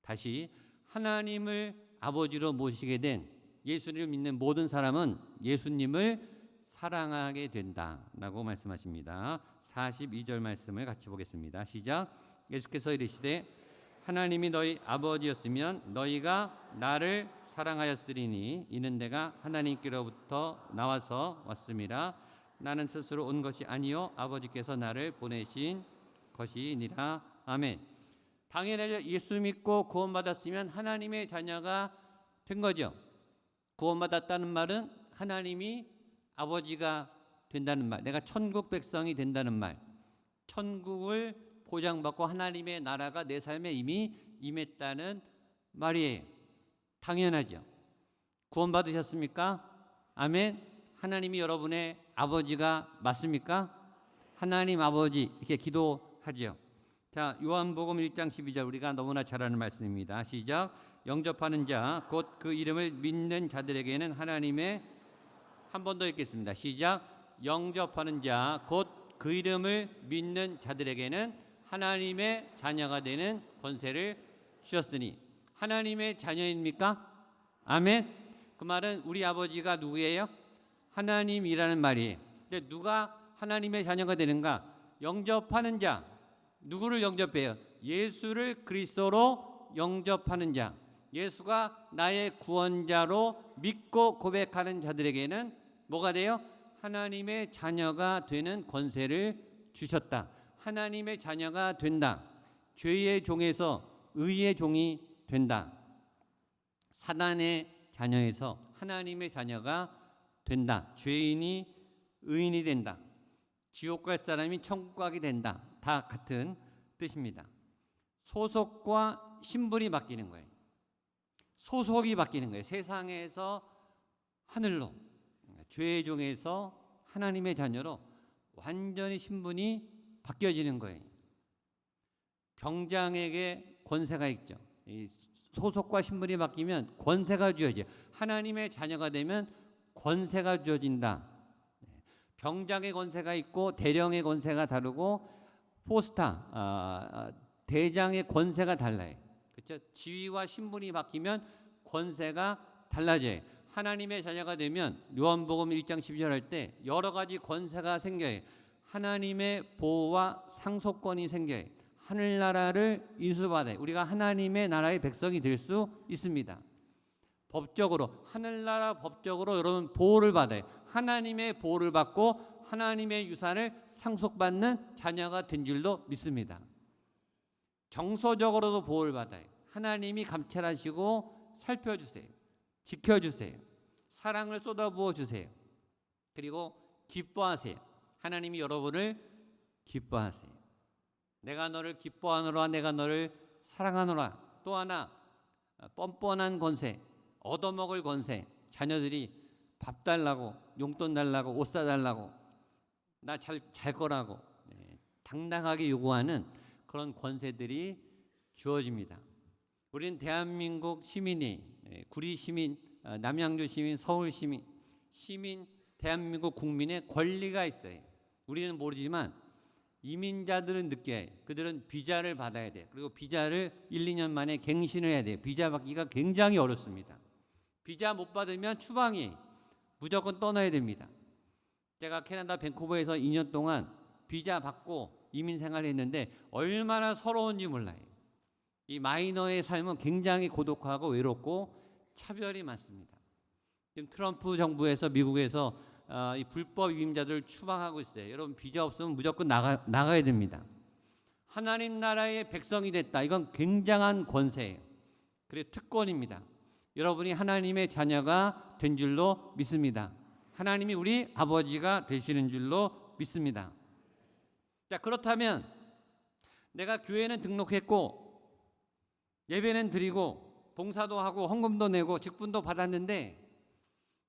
다시 하나님을 아버지로 모시게 된 예수를 믿는 모든 사람은 예수님을 사랑하게 된다라고 말씀하십니다. 42절 말씀을 같이 보겠습니다. 시작. 예수께서 이르시되 하나님이 너희 아버지였으면 너희가 나를 사랑하였으리니 이는 내가 하나님께로부터 나와서 왔음이라. 나는 스스로 온 것이 아니요 아버지께서 나를 보내신 것이니라. 아멘. 당연히 예수 믿고 구원받았으면 하나님의 자녀가 된 거죠. 구원받았다는 말은 하나님이 아버지가 된다는 말, 내가 천국 백성이 된다는 말, 천국을 보장받고 하나님의 나라가 내 삶에 이미 임했다는 말이에요. 당연하죠. 구원받으셨습니까? 아멘. 하나님이 여러분의 아버지가 맞습니까? 하나님 아버지 이렇게 기도하죠. 자, 요한복음 1장 12절 우리가 너무나 잘 아는 말씀입니다. 시작. 영접하는 자 곧 그 이름을 믿는 자들에게는 하나님의, 한 번 더 읽겠습니다. 시작. 영접하는 자 곧 그 이름을 믿는 자들에게는 하나님의 자녀가 되는 권세를 주셨으니. 하나님의 자녀입니까? 아멘. 그 말은 우리 아버지가 누구예요? 하나님이라는 말이에요. 근데 누가 하나님의 자녀가 되는가? 영접하는 자. 누구를 영접해요? 예수를 그리스도로 영접하는 자. 예수가 나의 구원자로 믿고 고백하는 자들에게는 뭐가 돼요? 하나님의 자녀가 되는 권세를 주셨다. 하나님의 자녀가 된다. 죄의 종에서 의의 종이 된다. 사단의 자녀에서 하나님의 자녀가 된다. 죄인이 의인이 된다. 지옥 갈 사람이 천국 가게 된다. 다 같은 뜻입니다. 소속과 신분이 바뀌는 거예요. 소속이 바뀌는 거예요. 세상에서 하늘로, 죄의 종에서 하나님의 자녀로 완전히 신분이 바뀌어지는 거예요. 병장에게 권세가 있죠. 이 소속과 신분이 바뀌면 권세가 주어져요. 하나님의 자녀가 되면 권세가 주어진다. 병장의 권세가 있고 대령의 권세가 다르고 포스타, 대장의 권세가 달라요. 그렇죠? 지위와 신분이 바뀌면 권세가 달라져요. 하나님의 자녀가 되면 요한복음 1장 12절 할 때 여러 가지 권세가 생겨요. 하나님의 보호와 상속권이 생겨요. 하늘나라를 인수받아요. 우리가 하나님의 나라의 백성이 될 수 있습니다. 법적으로, 하늘나라 법적으로 여러분 보호를 받아요. 하나님의 보호를 받고 하나님의 유산을 상속받는 자녀가 된 줄로 믿습니다. 정서적으로도 보호를 받아요. 하나님이 감찰하시고 살펴주세요. 지켜주세요. 사랑을 쏟아부어 주세요. 그리고 기뻐하세요. 하나님이 여러분을 기뻐하세요. 내가 너를 기뻐하노라, 내가 너를 사랑하노라. 또 하나, 뻔뻔한 권세, 얻어먹을 권세. 자녀들이 밥 달라고, 용돈 달라고, 옷 사달라고, 나 잘 거라고 당당하게 요구하는 그런 권세들이 주어집니다. 우리는 대한민국 시민이, 구리 시민, 남양주 시민, 서울 시민, 대한민국 국민의 권리가 있어요. 우리는 모르지만 이민자들은 느껴요. 그들은 비자를 받아야 돼요. 그리고 비자를 1, 2년 만에 갱신을 해야 돼요. 비자 받기가 굉장히 어렵습니다. 비자 못 받으면 추방이 무조건 떠나야 됩니다. 제가 캐나다 밴쿠버에서 2년 동안 비자 받고 이민 생활했는데 얼마나 서러운지 몰라요. 이 마이너의 삶은 굉장히 고독하고 외롭고 차별이 많습니다. 지금 트럼프 정부에서 미국에서 이 불법 이민자들을 추방하고 있어요. 여러분 비자 없으면 무조건 나가야 됩니다. 하나님 나라의 백성이 됐다. 이건 굉장한 권세예요. 그리고 특권입니다. 여러분이 하나님의 자녀가 된 줄로 믿습니다. 하나님이 우리 아버지가 되시는 줄로 믿습니다. 자, 그렇다면 내가 교회는 등록했고 예배는 드리고 봉사도 하고 헌금도 내고 직분도 받았는데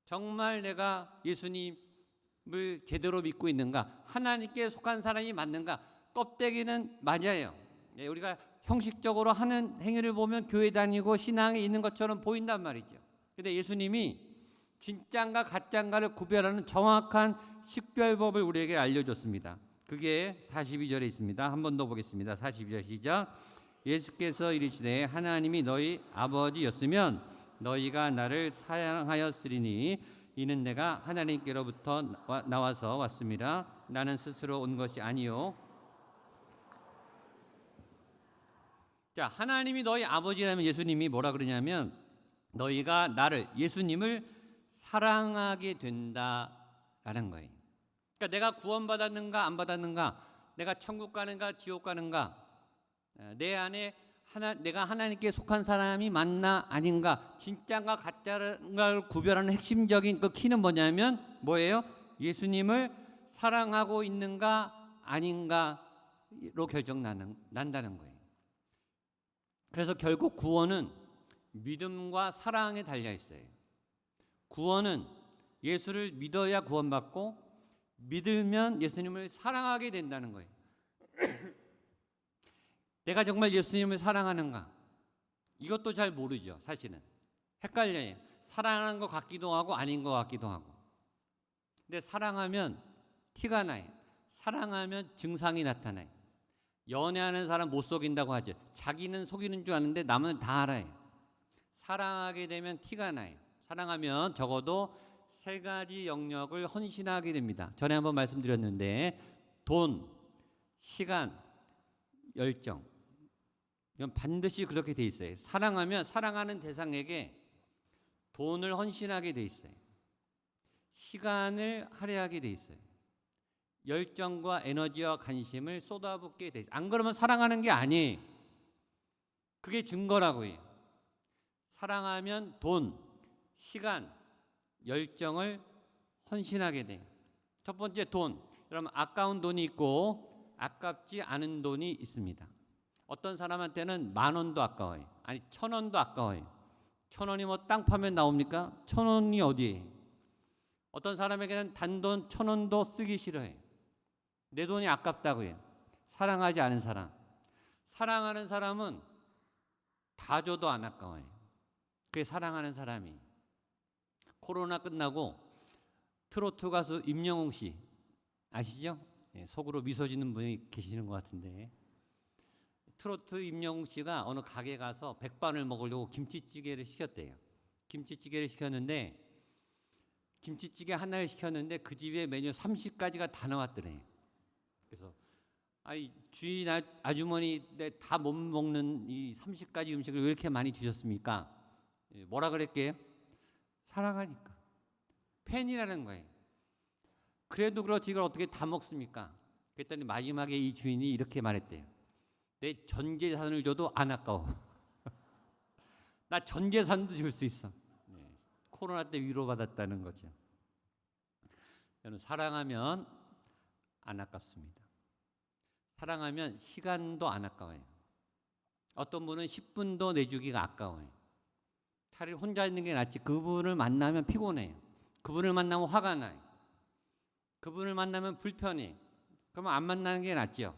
정말 내가 예수님을 제대로 믿고 있는가? 하나님께 속한 사람이 맞는가? 껍데기는 맞아요. 우리가 형식적으로 하는 행위를 보면 교회 다니고 신앙에 있는 것처럼 보인단 말이죠. 근데 예수님이 진짠가 가짠가를 구별하는 정확한 식별법을 우리에게 알려줬습니다. 그게 42절에 있습니다. 한 번 더 보겠습니다. 42절 시작. 예수께서 이르시되 하나님이 너희 아버지였으면 너희가 나를 사랑하였으리니 이는 내가 하나님께로부터 나와서 왔습니다. 나는 스스로 온 것이 아니요. 자, 하나님이 너희 아버지라면 예수님이 뭐라 그러냐면 너희가 나를, 예수님을 사랑하게 된다라는 거예요. 그러니까 내가 구원받았는가 안 받았는가, 내가 천국 가는가 지옥 가는가, 내 안에 내가 하나님께 속한 사람이 맞나 아닌가, 진짜인가 가짜인가를 구별하는 핵심적인 그 키는 뭐냐면 뭐예요? 예수님을 사랑하고 있는가 아닌가로 난다는 거예요. 그래서 결국 구원은 믿음과 사랑에 달려 있어요. 구원은 예수를 믿어야 구원받고 믿으면 예수님을 사랑하게 된다는 거예요. 내가 정말 예수님을 사랑하는가? 이것도 잘 모르죠, 사실은. 헷갈려요. 사랑하는 것 같기도 하고 아닌 것 같기도 하고. 근데 사랑하면 티가 나요. 사랑하면 증상이 나타나요. 연애하는 사람 못 속인다고 하죠. 자기는 속이는 줄 아는데 남은 다 알아요. 사랑하게 되면 티가 나요. 사랑하면 적어도 3가지 영역을 헌신하게 됩니다. 전에 한번 말씀드렸는데 돈, 시간, 열정. 이건 반드시 그렇게 돼 있어요. 사랑하면 사랑하는 대상에게 돈을 헌신하게 돼 있어요. 시간을 할애하게 돼 있어요. 열정과 에너지와 관심을 쏟아붓게 돼 있어요. 안 그러면 사랑하는 게 아니에요. 그게 증거라고 해요. 사랑하면 돈, 시간, 열정을 헌신하게 돼요. 첫 번째 돈. 여러분 아까운 돈이 있고 아깝지 않은 돈이 있습니다. 어떤 사람한테는 10,000원도 아까워요. 아니 1,000원도 아까워요. 1,000원이 뭐 땅 파면 나옵니까? 1,000원이 어디에? 어떤 사람에게는 단돈 1,000원도 쓰기 싫어해. 내 돈이 아깝다고 해요. 사랑하지 않은 사람. 사랑하는 사람은 다 줘도 안 아까워요. 그게 사랑하는 사람이. 코로나 끝나고 트로트 가수 임영웅 씨 아시죠? 속으로 미소 짓는 분이 계시는 것 같은데, 트로트 임영웅 씨가 어느 가게 가서 백반을 먹으려고 김치찌개를 시켰대요. 김치찌개를 시켰는데 김치찌개 하나를 시켰는데 그 집에 메뉴 30가지가 다 나왔더래. 그래서 아이 주인 아주머니 다 못 먹는 이 30가지 음식을 왜 이렇게 많이 주셨습니까? 뭐라 그랬게요? 사랑하니까. 팬이라는 거예요. 그래도 그렇지 이걸 어떻게 다 먹습니까? 그랬더니 마지막에 이 주인이 이렇게 말했대요. 내 전 재산을 줘도 안 아까워. 나 전 재산도 줄 수 있어. 코로나 때 위로받았다는 거죠. 저는 사랑하면 안 아깝습니다. 사랑하면 시간도 안 아까워요. 어떤 분은 10분도 내주기가 아까워요. 차라리 혼자 있는 게 낫지. 그분을 만나면 피곤해요. 그분을 만나면 화가 나요. 그분을 만나면 불편해. 그러면 안 만나는 게 낫죠.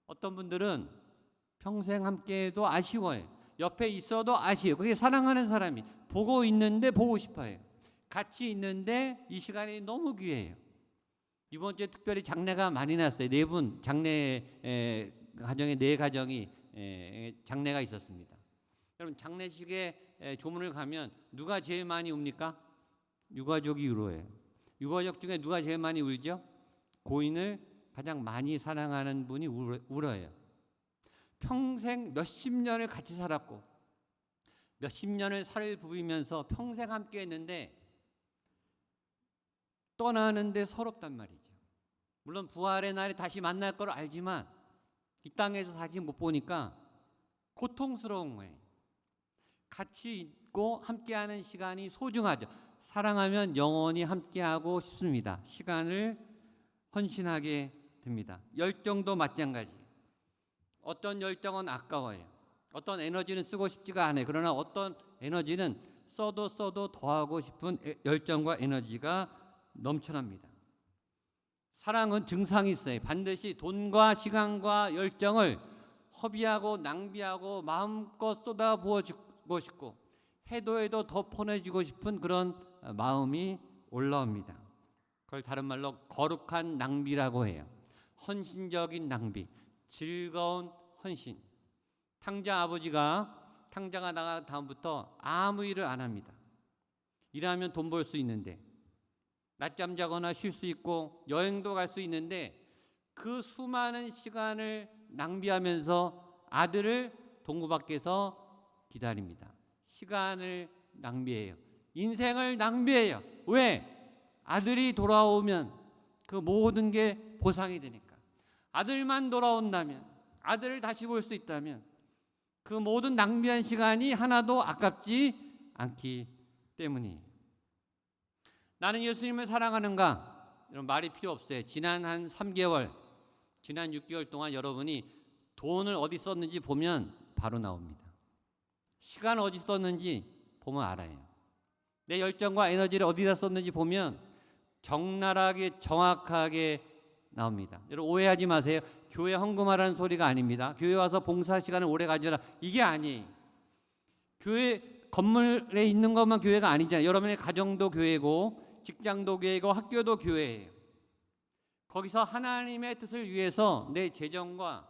어떤 분들은 평생 함께해도 아쉬워요. 옆에 있어도 아쉬워요. 그게 사랑하는 사람이 보고 있는데 보고 싶어요. 같이 있는데 이 시간이 너무 귀해요. 이번 주에 특별히 장례가 많이 났어요. 4분 장례 가정에 4가정이 장례가 있었습니다. 여러분 장례식에 조문을 가면 누가 제일 많이 웁니까? 유가족이 울어요. 유가족 중에 누가 제일 많이 울죠? 고인을 가장 많이 사랑하는 분이 울어요. 평생 몇십 년을 같이 살았고 몇십 년을 살을 부비면서 평생 함께 했는데 떠나는데 서럽단 말이죠. 물론 부활의 날에 다시 만날 걸 알지만 이 땅에서 다시 못 보니까 고통스러운 거예요. 같이 있고 함께하는 시간이 소중하죠. 사랑하면 영원히 함께하고 싶습니다. 시간을 헌신하게 됩니다. 열정도 마찬가지. 어떤 열정은 아까워요. 어떤 에너지는 쓰고 싶지가 않아요. 그러나 어떤 에너지는 써도 더하고 싶은 열정과 에너지가 넘쳐납니다. 사랑은 증상이 있어요. 반드시 돈과 시간과 열정을 허비하고 낭비하고 마음껏 쏟아부어주고 싶고 해도 더 보내주고 싶은 그런 마음이 올라옵니다. 그걸 다른 말로 거룩한 낭비라고 해요. 헌신적인 낭비, 즐거운 헌신. 탕자 아버지가 탕자가 나간 다음부터 아무 일을 안 합니다. 일하면 돈 벌 수 있는데 낮잠 자거나 쉴 수 있고 여행도 갈 수 있는데 그 수많은 시간을 낭비하면서 아들을 동구 밖에서 기다립니다. 시간을 낭비해요. 인생을 낭비해요. 왜? 아들이 돌아오면 그 모든 게 보상이 되니까. 아들만 돌아온다면, 아들을 다시 볼 수 있다면 그 모든 낭비한 시간이 하나도 아깝지 않기 때문이에요. 나는 예수님을 사랑하는가? 이런 말이 필요 없어요. 지난 한 3개월, 지난 6개월 동안 여러분이 돈을 어디 썼는지 보면 바로 나옵니다. 시간 어디 썼는지 보면 알아요. 내 열정과 에너지를 어디다 썼는지 보면 적나라하게 정확하게 나옵니다. 여러분 오해하지 마세요. 교회 헌금하라는 소리가 아닙니다. 교회 와서 봉사 시간을 오래 가져라. 이게 아니에요. 교회 건물에 있는 것만 교회가 아니잖아요. 여러분의 가정도 교회고 직장도 교회고 학교도 교회예요. 거기서 하나님의 뜻을 위해서 내 재정과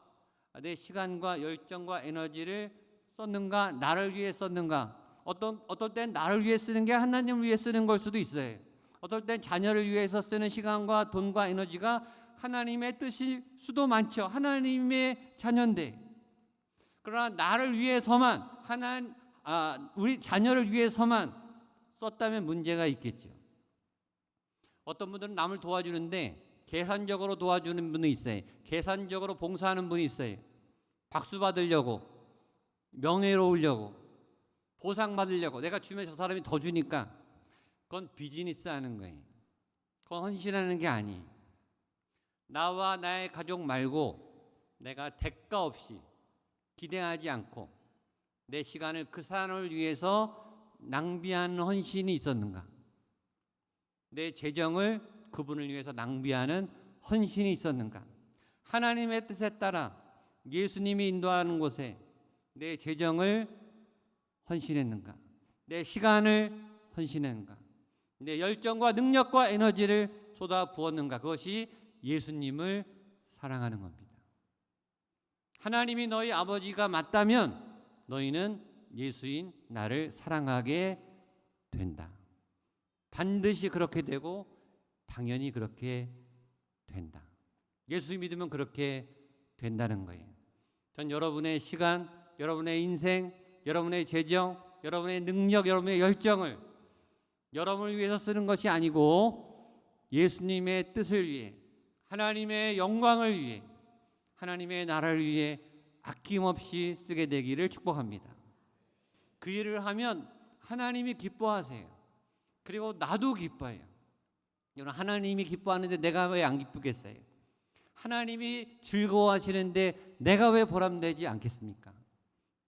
내 시간과 열정과 에너지를 썼는가? 나를 위해 썼는가? 어떨 땐 나를 위해 쓰는 게 하나님을 위해 쓰는 걸 수도 있어요. 어떨 땐 자녀를 위해서 쓰는 시간과 돈과 에너지가 하나님의 뜻일 수도 많죠. 하나님의 자녀인데. 그러나 나를 위해서만 우리 자녀를 위해서만 썼다면 문제가 있겠죠. 어떤 분들은 남을 도와주는데 계산적으로 도와주는 분이 있어요. 계산적으로 봉사하는 분이 있어요. 박수 받으려고, 명예로우려고, 보상받으려고. 내가 주면 저 사람이 더 주니까 그건 비즈니스 하는 거예요. 그건 헌신하는 게 아니에요. 나와 나의 가족 말고 내가 대가 없이 기대하지 않고 내 시간을 그 사람을 위해서 낭비하는 헌신이 있었는가? 내 재정을 그분을 위해서 낭비하는 헌신이 있었는가? 하나님의 뜻에 따라 예수님이 인도하는 곳에 내 재정을 헌신했는가? 내 시간을 헌신했는가? 내 열정과 능력과 에너지를 쏟아 부었는가? 그것이 예수님을 사랑하는 겁니다. 하나님이 너희 아버지가 맞다면 너희는 예수인 나를 사랑하게 된다. 반드시 그렇게 되고 당연히 그렇게 된다. 예수 믿으면 그렇게 된다는 거예요. 전 여러분의 시간, 여러분의 인생, 여러분의 재정, 여러분의 능력, 여러분의 열정을 여러분을 위해서 쓰는 것이 아니고 예수님의 뜻을 위해, 하나님의 영광을 위해, 하나님의 나라를 위해 아낌없이 쓰게 되기를 축복합니다. 그 일을 하면 하나님이 기뻐하세요. 그리고 나도 기뻐해요. 여러분, 하나님이 기뻐하는데 내가 왜 안 기쁘겠어요? 하나님이 즐거워하시는데 내가 왜 보람되지 않겠습니까?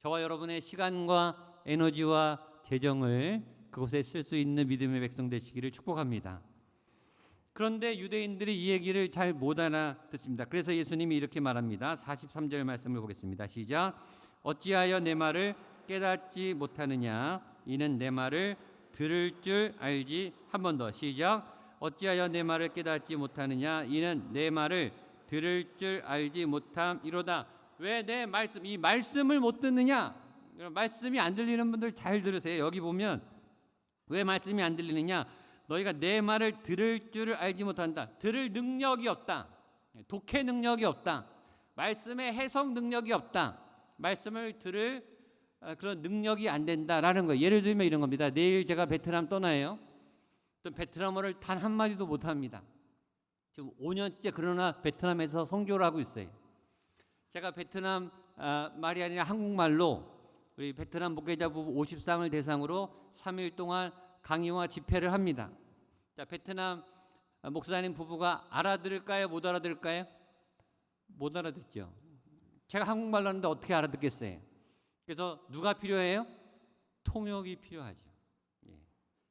저와 여러분의 시간과 에너지와 재정을 그곳에 쓸 수 있는 믿음의 백성 되시기를 축복합니다. 그런데 유대인들이 이 얘기를 잘 못 알아듣습니다. 그래서 예수님이 이렇게 말합니다. 43절 말씀을 보겠습니다. 시작. 어찌하여 내 말을 깨닫지 못하느냐? 이는 내 말을 들을 줄 알지. 한 번 더 시작. 어찌하여 내 말을 깨닫지 못하느냐? 이는 내 말을 들을 줄 알지 못함이로다. 왜 내 말씀, 이 말씀을 못 듣느냐? 말씀이 안 들리는 분들 잘 들으세요. 여기 보면 왜 말씀이 안 들리느냐? 너희가 내 말을 들을 줄을 알지 못한다. 들을 능력이 없다. 독해 능력이 없다. 말씀의 해석 능력이 없다. 말씀을 들을 그런 능력이 안 된다라는 거예요. 예를 들면 이런 겁니다. 내일 제가 베트남 떠나요. 또 베트남어를 단 한마디도 못합니다. 지금 5년째 그러나 베트남에서 선교를 하고 있어요. 제가 베트남 말이 아니라 한국말로 우리 베트남 목회자 부부 50쌍을 대상으로 3일 동안 강의와 집회를 합니다. 자, 베트남 목사님 부부가 알아들을까요? 못 알아들을까요? 못 알아듣죠. 제가 한국말로 하는데 어떻게 알아듣겠어요? 그래서 누가 필요해요? 통역이 필요하죠. 예.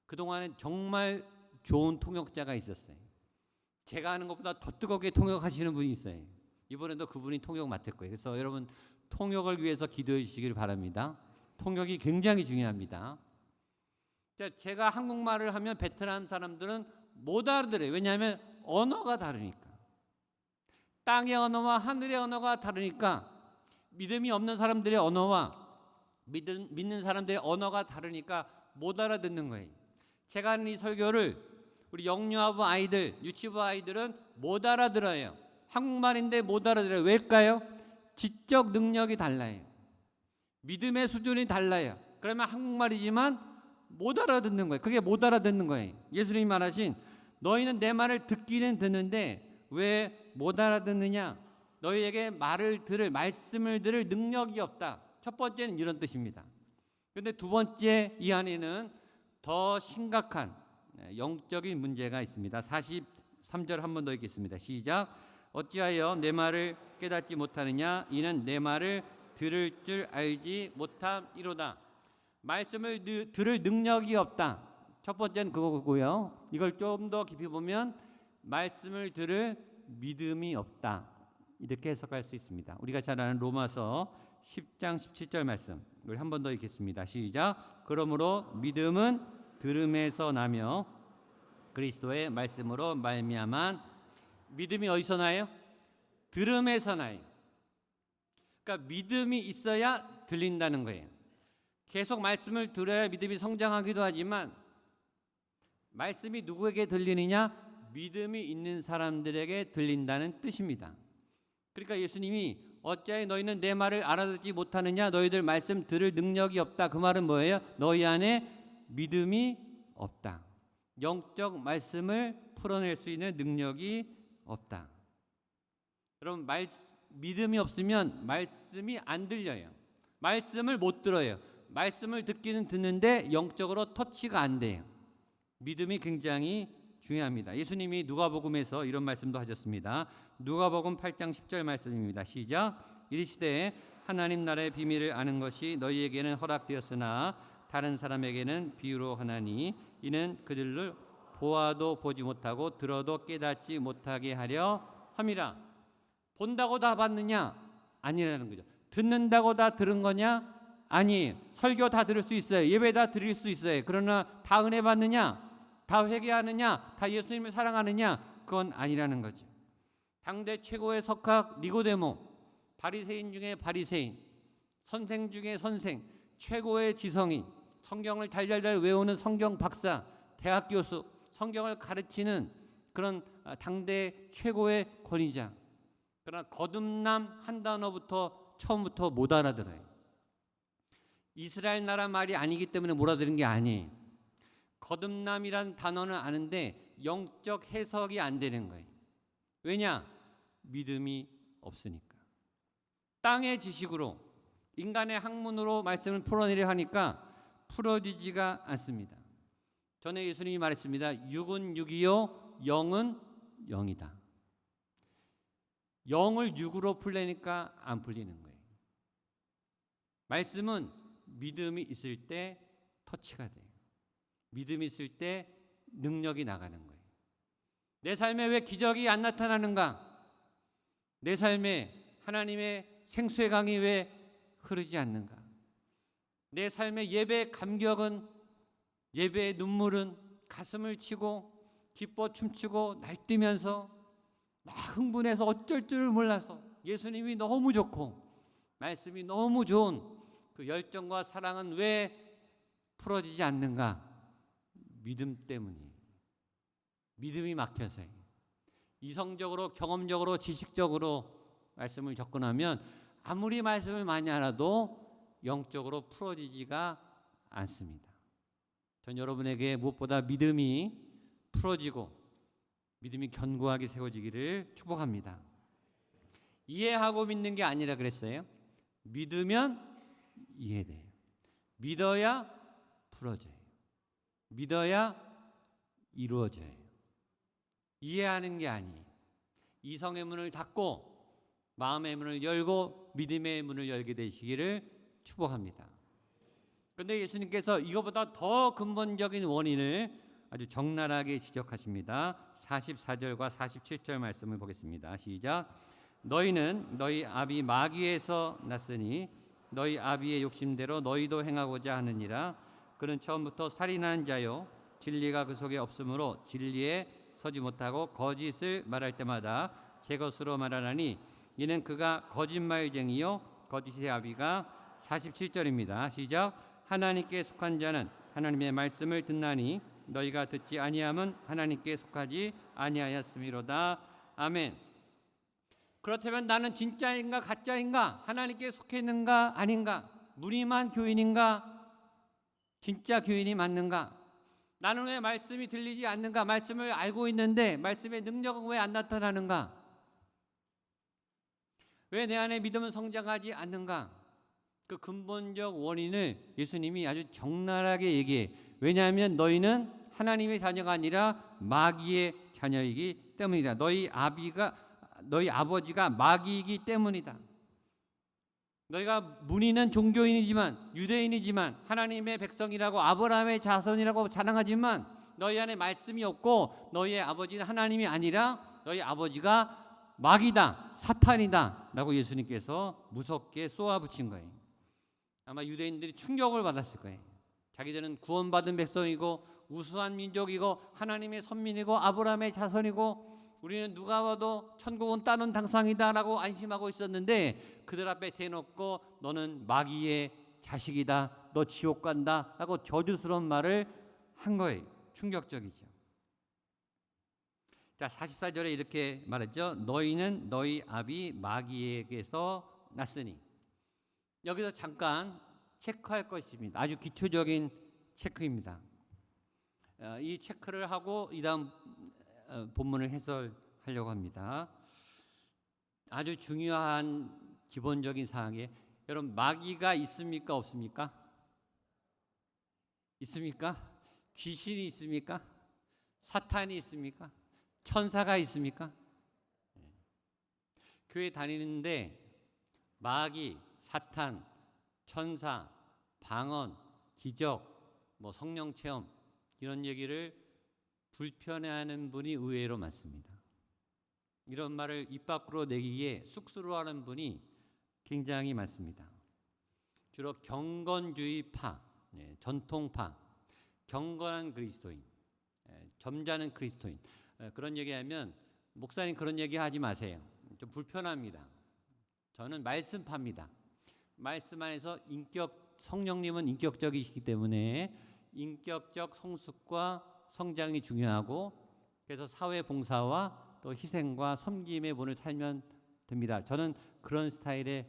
그동안엔 정말 좋은 통역자가 있었어요. 제가 하는 것보다 더 뜨겁게 통역하시는 분이 있어요. 이번에도 그분이 통역 맡을 거예요. 그래서 여러분 통역을 위해서 기도해 주시길 바랍니다. 통역이 굉장히 중요합니다. 제가 한국말을 하면 베트남 사람들은 못 알아들어요. 왜냐하면 언어가 다르니까. 땅의 언어와 하늘의 언어가 다르니까, 믿음이 없는 사람들의 언어와 믿는 사람들의 언어가 다르니까 못 알아듣는 거예요. 제가 하는 이 설교를 우리 영유아부 아이들, 유치부 아이들은 못 알아들어요. 한국말인데 못 알아들어요. 왜일까요? 지적 능력이 달라요. 믿음의 수준이 달라요. 그러면 한국말이지만 못 알아듣는 거예요. 그게 못 알아듣는 거예요. 예수님이 말하신 너희는 내 말을 듣기는 듣는데 왜 못 알아듣느냐? 너희에게 말씀을 들을 능력이 없다. 첫 번째는 이런 뜻입니다. 그런데 두 번째 이 안에는 더 심각한 영적인 문제가 있습니다. 43절 한 번 더 읽겠습니다. 시작. 어찌하여 내 말을 깨닫지 못하느냐? 이는 내 말을 들을 줄 알지 못함이로다. 말씀을 들을 능력이 없다. 첫 번째는 그거고요. 이걸 좀 더 깊이 보면 말씀을 들을 믿음이 없다. 이렇게 해석할 수 있습니다. 우리가 잘 아는 로마서 10장 17절 말씀. 우리 한 번 더 읽겠습니다. 시작. 그러므로 믿음은 들음에서 나며 그리스도의 말씀으로 말미암아. 믿음이 어디서 나요? 들음에서 나요. 그러니까 믿음이 있어야 들린다는 거예요. 계속 말씀을 들어야 믿음이 성장하기도 하지만 말씀이 누구에게 들리느냐? 믿음이 있는 사람들에게 들린다는 뜻입니다. 그러니까 예수님이 어찌하여 너희는 내 말을 알아듣지 못하느냐? 너희들 말씀 들을 능력이 없다. 그 말은 뭐예요? 너희 안에 믿음이 없다. 영적 말씀을 풀어낼 수 있는 능력이 없다. 여러분, 믿음이 없으면 말씀이 안 들려요. 말씀을 못 들어요. 말씀을 듣기는 듣는데 영적으로 터치가 안 돼요. 믿음이 굉장히 중요합니다. 예수님이 누가복음에서 이런 말씀도 하셨습니다. 누가복음 8장 10절 말씀입니다. 시작. 이르시되 하나님 나라의 비밀을 아는 것이 너희에게는 허락되었으나 다른 사람에게는 비유로 하나니 이는 그들을 보아도 보지 못하고 들어도 깨닫지 못하게 하려 함이라. 본다고 다 봤느냐? 아니라는 거죠. 듣는다고 다 들은 거냐? 아니. 설교 다 들을 수 있어요. 예배 다 드릴 수 있어요. 그러나 다 은혜 받느냐? 다 회개하느냐? 다 예수님을 사랑하느냐? 그건 아니라는 거죠. 당대 최고의 석학 니고데모, 바리새인 중에 바리새인, 선생 중에 선생, 최고의 지성인, 성경을 달달달 외우는 성경 박사, 대학 교수, 성경을 가르치는 그런 당대 최고의 권위자. 그러나 거듭남 한 단어부터 처음부터 못 알아들어요. 이스라엘 나라 말이 아니기 때문에 못 알아들은 게 아니에요. 거듭남이란 단어는 아는데 영적 해석이 안 되는 거예요. 왜냐? 믿음이 없으니까. 땅의 지식으로, 인간의 학문으로 말씀을 풀어내려 하니까 풀어지지가 않습니다. 전에 예수님이 말했습니다. 육은 육이요, 영은 영이다. 영을 육으로 풀려니까 안 풀리는 거예요. 말씀은 믿음이 있을 때 터치가 돼요. 믿음이 있을 때 능력이 나가는 거예요. 내 삶에 왜 기적이 안 나타나는가? 내 삶에 하나님의 생수의 강이 왜 흐르지 않는가? 내 삶의 예배의 감격은, 예배의 눈물은 가슴을 치고 기뻐 춤추고 날뛰면서 막 흥분해서 어쩔 줄 몰라서 예수님이 너무 좋고 말씀이 너무 좋은 그 열정과 사랑은 왜 풀어지지 않는가? 믿음 때문이에요. 믿음이 막혀서요. 이성적으로, 경험적으로, 지식적으로 말씀을 접근하면 아무리 말씀을 많이 알아도 영적으로 풀어지지가 않습니다. 전 여러분에게 무엇보다 믿음이 풀어지고 믿음이 견고하게 세워지기를 축복합니다. 이해하고 믿는 게 아니라 그랬어요. 믿으면 이해돼요. 믿어야 풀어져요. 믿어야 이루어져요. 이해하는 게 아니에요. 이성의 문을 닫고 마음의 문을 열고 믿음의 문을 열게 되시기를 축복합니다. 그런데 예수님께서 이거보다 더 근본적인 원인을 아주 적나라하게 지적하십니다. 44절과 47절 말씀을 보겠습니다. 시작. 너희는 너희 아비 마귀에서 났으니 너희 아비의 욕심대로 너희도 행하고자 하느니라. 그는 처음부터 살인하는 자요 진리가 그 속에 없으므로 진리에 서지 못하고 거짓을 말할 때마다 제 것으로 말하나니 이는 그가 거짓말쟁이요 거짓의 아비가. 47절입니다. 시작. 하나님께 속한 자는 하나님의 말씀을 듣나니 너희가 듣지 아니함은 하나님께 속하지 아니하였음이로다. 아멘. 그렇다면 나는 진짜인가 가짜인가? 하나님께 속해 있는가 아닌가? 무림한 교인인가? 진짜 교인이 맞는가? 나는 왜 말씀이 들리지 않는가? 말씀을 알고 있는데 말씀의 능력은 왜 안 나타나는가? 왜 내 안에 믿음은 성장하지 않는가? 그 근본적 원인을 예수님이 아주 적나라하게 얘기해. 왜냐하면 너희는 하나님의 자녀가 아니라 마귀의 자녀이기 때문이다. 너희 아버지가 마귀이기 때문이다. 너희가 문의는 종교인이지만, 유대인이지만, 하나님의 백성이라고 아브라함의 자손이라고 자랑하지만 너희 안에 말씀이 없고 너희의 아버지는 하나님이 아니라 너희 아버지가 마귀다, 사탄이다 라고 예수님께서 무섭게 쏘아붙인 거예요. 아마 유대인들이 충격을 받았을 거예요. 자기들은 구원받은 백성이고 우수한 민족이고 하나님의 선민이고 아브라함의 자손이고 우리는 누가 봐도 천국은 따는 당상이다 라고 안심하고 있었는데 그들 앞에 대놓고 너는 마귀의 자식이다, 너 지옥 간다 라고 저주스러운 말을 한 거예요. 충격적이죠. 자, 44절에 이렇게 말했죠. 너희는 너희 아비 마귀에게서 났으니. 여기서 잠깐 체크할 것입니다. 아주 기초적인 체크입니다. 이 체크를 하고 이 다음 본문을 해설하려고 합니다. 아주 중요한 기본적인 사항에 여러분 마귀가 있습니까 없습니까? 있습니까? 귀신이 있습니까? 사탄이 있습니까? 천사가 있습니까? 교회 다니는데 마귀, 사탄, 천사, 방언, 기적, 성령 체험 이런 얘기를 불편해하는 분이 의외로 많습니다. 이런 말을 입 밖으로 내기에 쑥스러워하는 분이 굉장히 많습니다. 주로 경건주의파, 전통파, 경건한 그리스도인, 점잖은 그리스도인 그런 얘기하면 목사님 그런 얘기 하지 마세요. 좀 불편합니다. 저는 말씀파입니다. 말씀 안에서 성령님은 인격적이시기 때문에 인격적 성숙과 성장이 중요하고 그래서 사회 봉사와 또 희생과 섬김의 본을 살면 됩니다. 저는 그런 스타일의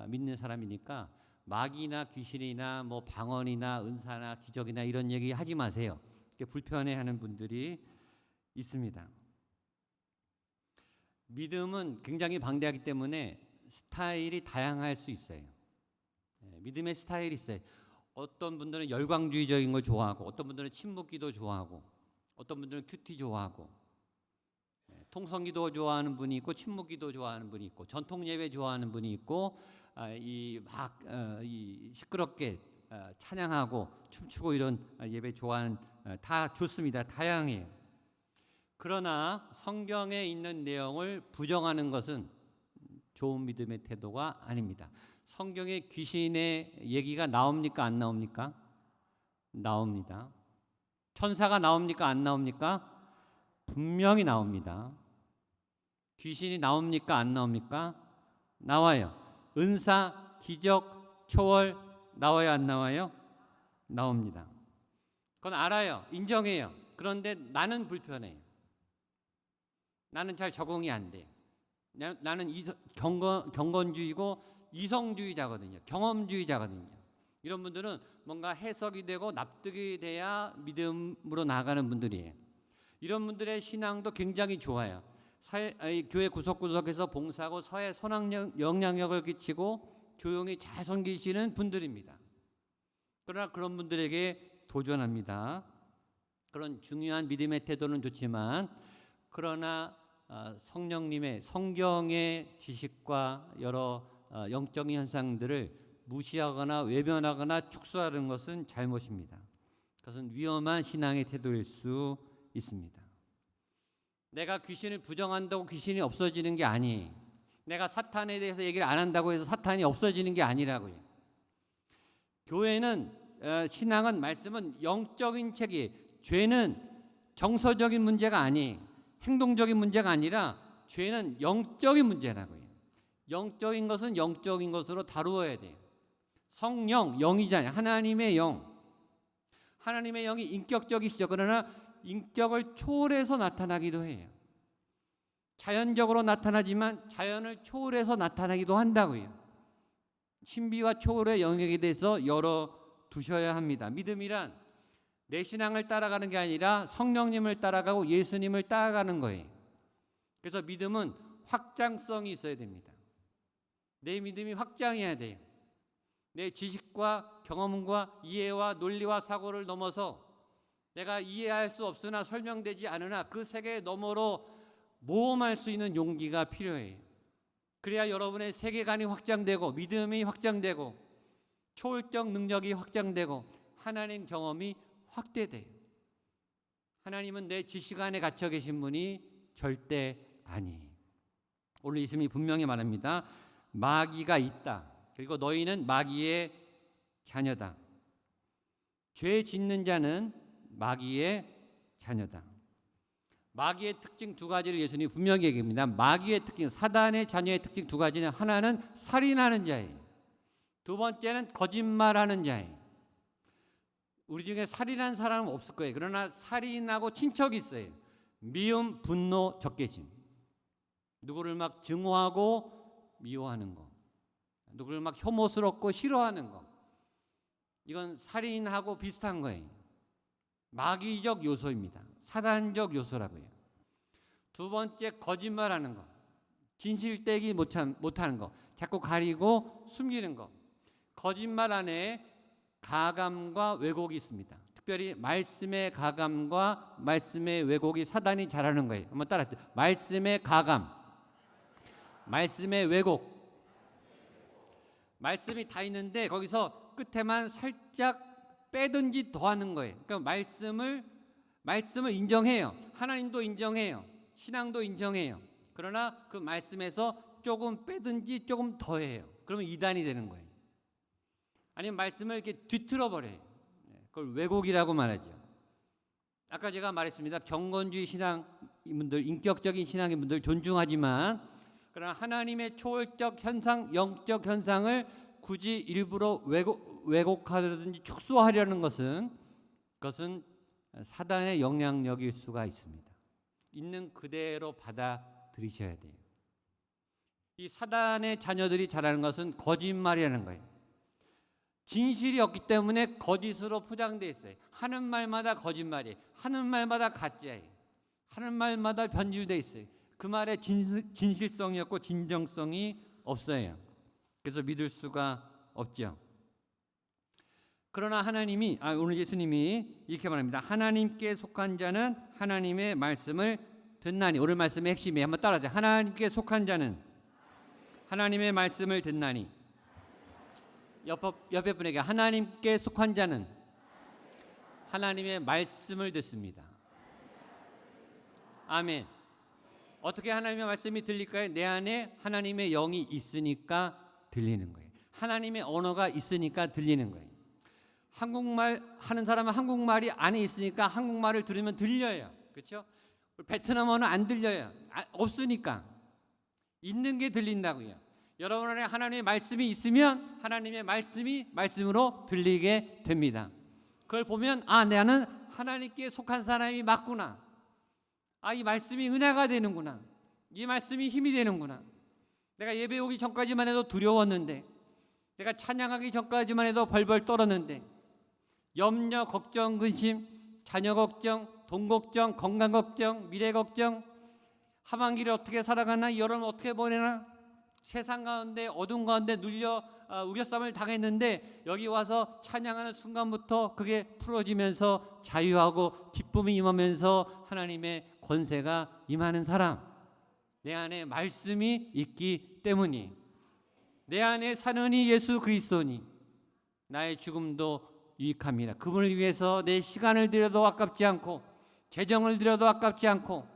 믿는 사람이니까 마귀나 귀신이나 방언이나 은사나 기적이나 이런 얘기 하지 마세요. 불편해하는 분들이 있습니다. 믿음은 굉장히 방대하기 때문에 스타일이 다양할 수 있어요. 믿음의 스타일이 있어요. 어떤 분들은 열광주의적인 걸 좋아하고, 어떤 분들은 침묵기도 좋아하고, 어떤 분들은 큐티 좋아하고, 통성기도 좋아하는 분이 있고, 침묵기도 좋아하는 분이 있고, 전통예배 좋아하는 분이 있고, 이 시끄럽게 찬양하고 춤추고 이런 예배 좋아하는, 다 좋습니다. 다양해요. 그러나 성경에 있는 내용을 부정하는 것은 좋은 믿음의 태도가 아닙니다. 성경에 귀신의 얘기가 나옵니까? 안 나옵니까? 나옵니다. 천사가 나옵니까? 안 나옵니까? 분명히 나옵니다. 귀신이 나옵니까? 안 나옵니까? 나와요. 은사, 기적, 초월 나와요? 안 나와요? 나옵니다. 그건 알아요. 인정해요. 그런데 나는 불편해요. 나는 잘 적응이 안 돼요. 나는 경건주의고 이성주의자거든요. 경험주의자거든요. 이런 분들은 뭔가 해석이 되고 납득이 돼야 믿음으로 나아가는 분들이에요. 이런 분들의 신앙도 굉장히 좋아요. 교회 구석구석에서 봉사하고 사회에 선한 영향력을 끼치고 조용히 잘 섬기시는 분들입니다. 그러나 그런 분들에게 도전합니다. 그런 중요한 믿음의 태도는 좋지만, 그러나 성령님의 성경의 지식과 여러 영적인 현상들을 무시하거나 외면하거나 축소하는 것은 잘못입니다. 그것은 위험한 신앙의 태도일 수 있습니다. 내가 귀신을 부정한다고 귀신이 없어지는 게 아니에요. 내가 사탄에 대해서 얘기를 안 한다고 해서 사탄이 없어지는 게 아니라고요. 교회는 신앙은, 말씀은 영적인 책이에요. 죄는 정서적인 문제가 아니에요. 행동적인 문제가 아니라 죄는 영적인 문제라고요. 영적인 것은 영적인 것으로 다루어야 돼요. 성령, 영이잖아요. 하나님의 영. 하나님의 영이 인격적이시죠. 그러나 인격을 초월해서 나타나기도 해요. 자연적으로 나타나지만 자연을 초월해서 나타나기도 한다고요. 신비와 초월의 영역에 대해서 열어두셔야 합니다. 믿음이란 내 신앙을 따라가는 게 아니라 성령님을 따라가고 예수님을 따라가는 거예요. 그래서 믿음은 확장성이 있어야 됩니다. 내 믿음이 확장해야 돼요. 내 지식과 경험과 이해와 논리와 사고를 넘어서 내가 이해할 수 없으나 설명되지 않으나 그 세계 너머로 모험할 수 있는 용기가 필요해요. 그래야 여러분의 세계관이 확장되고 믿음이 확장되고 초월적 능력이 확장되고 하나님 경험이 확대돼요. 하나님은 내 지식 안에 갇혀 계신 분이 절대 아니에요. 오늘 예수님이 분명히 말합니다. 마귀가 있다. 그리고 너희는 마귀의 자녀다. 죄 짓는 자는 마귀의 자녀다. 마귀의 특징 두 가지를 예수님이 분명히 얘기합니다. 마귀의 특징, 사단의 자녀의 특징 두 가지는, 하나는 살인하는 자예요. 두 번째는 거짓말하는 자예요. 우리 중에 살인한 사람은 없을 거예요. 그러나 살인하고 친척이 있어요. 미움, 분노, 적개심. 누구를 막 증오하고 미워하는 거, 누구를 막 혐오스럽고 싫어하는 거, 이건 살인하고 비슷한 거예요. 마귀적 요소입니다. 사단적 요소라고요. 두 번째, 거짓말하는 거, 진실되기 못하는 거, 자꾸 가리고 숨기는 거. 거짓말 안에 가감과 왜곡이 있습니다. 특별히 말씀의 가감과 말씀의 왜곡이 사단이 잘하는 거예요. 한번 따라하세요. 말씀의 가감, 말씀의 왜곡. 말씀이 다 있는데 거기서 끝에만 살짝 빼든지 더하는 거예요. 그러니까 말씀을 인정해요. 하나님도 인정해요. 신앙도 인정해요. 그러나 그 말씀에서 조금 빼든지 조금 더해요. 그러면 이단이 되는 거예요. 아니면 말씀을 이렇게 뒤틀어 버려요. 그걸 왜곡이라고 말하죠. 아까 제가 말했습니다. 경건주의 신앙인분들, 인격적인 신앙인분들 존중하지만, 그러나 하나님의 초월적 현상, 영적 현상을 굳이 일부러 왜곡하든지 축소하려는 그것은 사단의 영향력일 수가 있습니다. 있는 그대로 받아들이셔야 돼요. 이 사단의 자녀들이 잘하는 것은 거짓말이라는 거예요. 진실이 없기 때문에 거짓으로 포장되어 있어요. 하는 말마다 거짓말이에요. 하는 말마다 가짜예요. 하는 말마다 변질돼 있어요. 그 말에 진실성이 없고 진정성이 없어요. 그래서 믿을 수가 없죠. 그러나 오늘 예수님이 이렇게 말합니다. 하나님께 속한 자는 하나님의 말씀을 듣나니. 오늘 말씀의 핵심이 한번 따라하자. 하나님께 속한 자는 하나님의 말씀을 듣나니. 옆에 분에게 하나님께 속한 자는 하나님의 말씀을 듣습니다. 아멘. 어떻게 하나님의 말씀이 들릴까요? 내 안에 하나님의 영이 있으니까 들리는 거예요. 하나님의 언어가 있으니까 들리는 거예요. 한국말 하는 사람은 한국말이 안에 있으니까 한국말을 들으면 들려요. 그렇죠? 베트남어는 안 들려요. 없으니까. 있는 게 들린다고요. 여러분 안에 하나님의 말씀이 있으면 하나님의 말씀이 말씀으로 들리게 됩니다. 그걸 보면 나는 하나님께 속한 사람이 맞구나. 이 말씀이 은혜가 되는구나. 이 말씀이 힘이 되는구나. 내가 예배 오기 전까지만 해도 두려웠는데, 내가 찬양하기 전까지만 해도 벌벌 떨었는데, 염려, 걱정, 근심, 자녀 걱정, 돈 걱정, 건강 걱정, 미래 걱정, 하반기를 어떻게 살아가나, 여름 어떻게 보내나, 세상 가운데 어둠 가운데 눌려 우겨쌈을 당했는데 여기 와서 찬양하는 순간부터 그게 풀어지면서 자유하고 기쁨이 임하면서 하나님의 권세가 임하는 사람. 내 안에 말씀이 있기 때문이. 내 안에 사는 이 예수 그리스도니 나의 죽음도 유익합니다. 그분을 위해서 내 시간을 들여도 아깝지 않고, 재정을 들여도 아깝지 않고,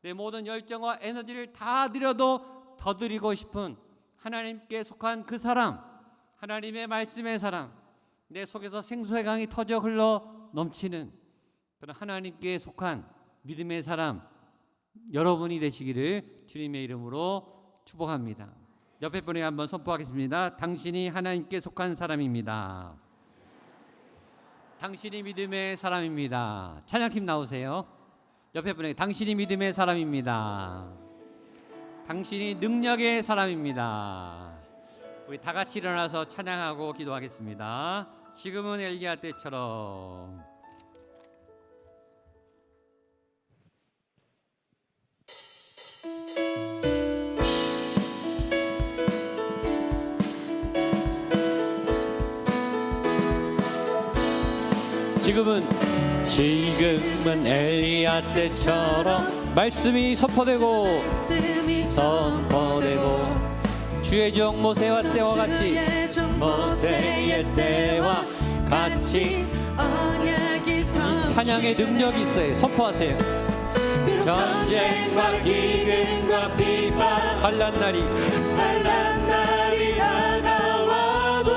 내 모든 열정과 에너지를 다 들여도 더 드리고 싶은 하나님께 속한 그 사람, 하나님의 말씀의 사람, 내 속에서 생수의 강이 터져 흘러 넘치는 그런 하나님께 속한 믿음의 사람 여러분이 되시기를 주님의 이름으로 축복합니다. 옆에 분에게 한번 선포하겠습니다. 당신이 하나님께 속한 사람입니다. 당신이 믿음의 사람입니다. 찬양팀 나오세요. 옆에 분에게 당신이 믿음의 사람입니다. 당신이 능력의 사람입니다. 우리 다 같이 일어나서 찬양하고 기도하겠습니다. 지금은 엘리야 때처럼. 지금은 엘리야 때처럼 말씀이 선포되고 주의 종 모세와 때와 같이 모세의 때와 같이 찬양의 능력이 있어요. 선포하세요. 전쟁과 기근과 비방 환난 날이 다가와도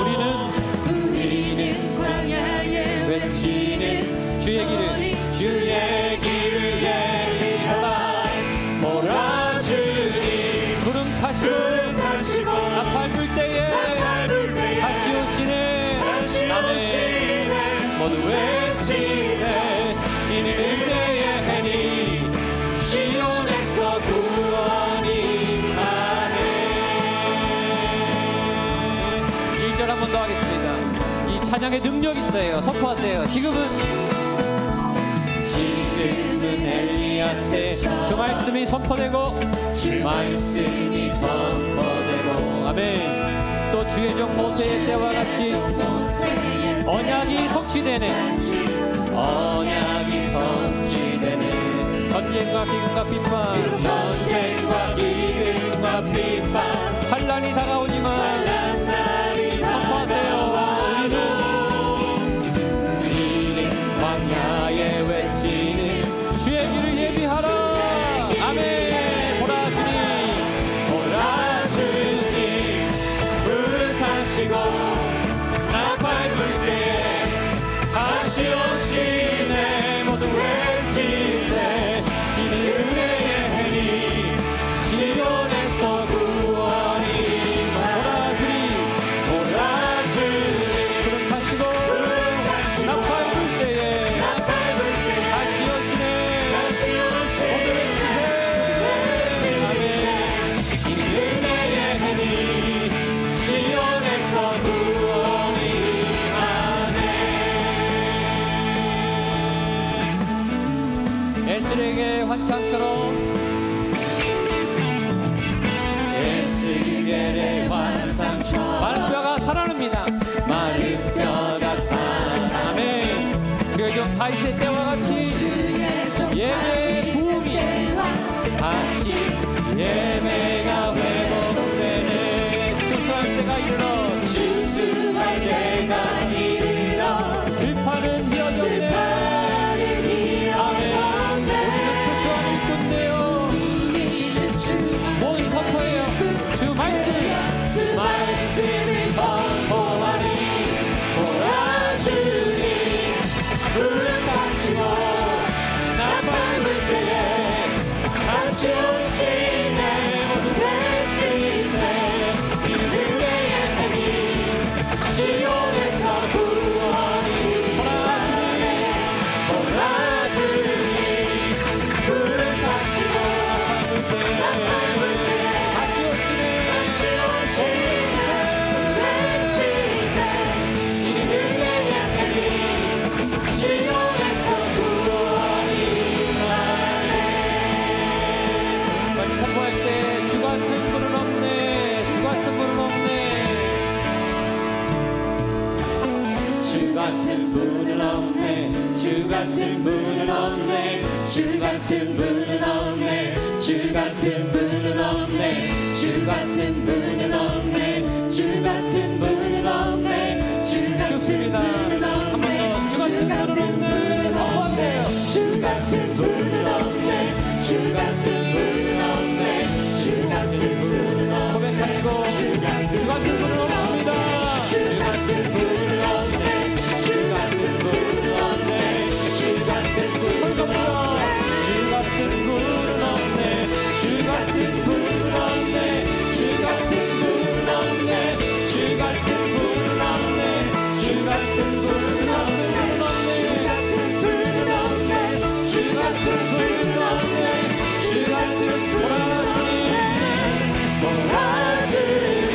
우리는 광야에 외치는 주의 길을 예비하라. 몰아주니 구름 타시고 나팔 불 때에 다시 오시네. 모두 외치세. 이는 은혜의 해니 시온에서 구원이 임하네. 1절 한 번 더 하겠습니다. 이 찬양의 능력이 있어요. 선포하세요. 지금은 엘리야 때 주 말씀이 선포되고 아멘. 또 주의 종 모세의 때와 같이 언약이 성취되네. 전쟁과 기근과 비판 환난이 다가오지만 선포하세요. 우리는 광야에 외치는 주의 길을 예비하라. 아멘. 보라주니 불을 타시고 나팔 불 때에 다시 오시네. 모두 외치세. 이는 은혜의 해니 시온에서 구원이 보라주니 찬양장처럼 에스겔의 환상처럼 마른 뼈가 살아납니다. 마른 뼈가 살아납니다. 아멘. 주의 종 다윗의 때와 같이 예배의 부흥이 같이 예배가 회복되네. 추수할 때가 이르러 추수할 때가 이르러 들판은 휘어졌네. 아멘. 우리는 추수하는 일꾼이에요. 모든 선포해요. 주 말씀을 선포하리. 보라 주님 불을 타시고 나 밟을 때에 다시 오시네. 모두 외치세 이는 내의 힘 시온에서 구원이. 보라 주님 불을 타시고 나 밟을 때에 다시 오시네. 외치세 이는 내의 힘 시온에서 구원이 나네. 선포할 때 주 같은 분은 없네. 주 같은 분은 없네. 주 같은 분은 없네. 주 같은 분은 없네. 주 같은 분은 없네. 주 같은 분은 없네. 주 같은 분은 없네. 주 같은 분은 없네. 주 같은 분은 없네. 주 같은 분은 없네. 주 같은 분은 없네. 주 같은 분은 없네. 주 같은 분은 없네. 고백하시고 주 같은 분은 없습니다. 주 같은 분은 없네. 주 같은 분은 없네. 주 같은 분은 없네. 주 같은 분은 없네. 주 같은 분은 없네. 주 같은 분은 없네. 주 같은 분은 없네. 주 같은 분은 없네. 주 같은 분은 없네. 주 같은 분은 없네. 주 같은 보라 주님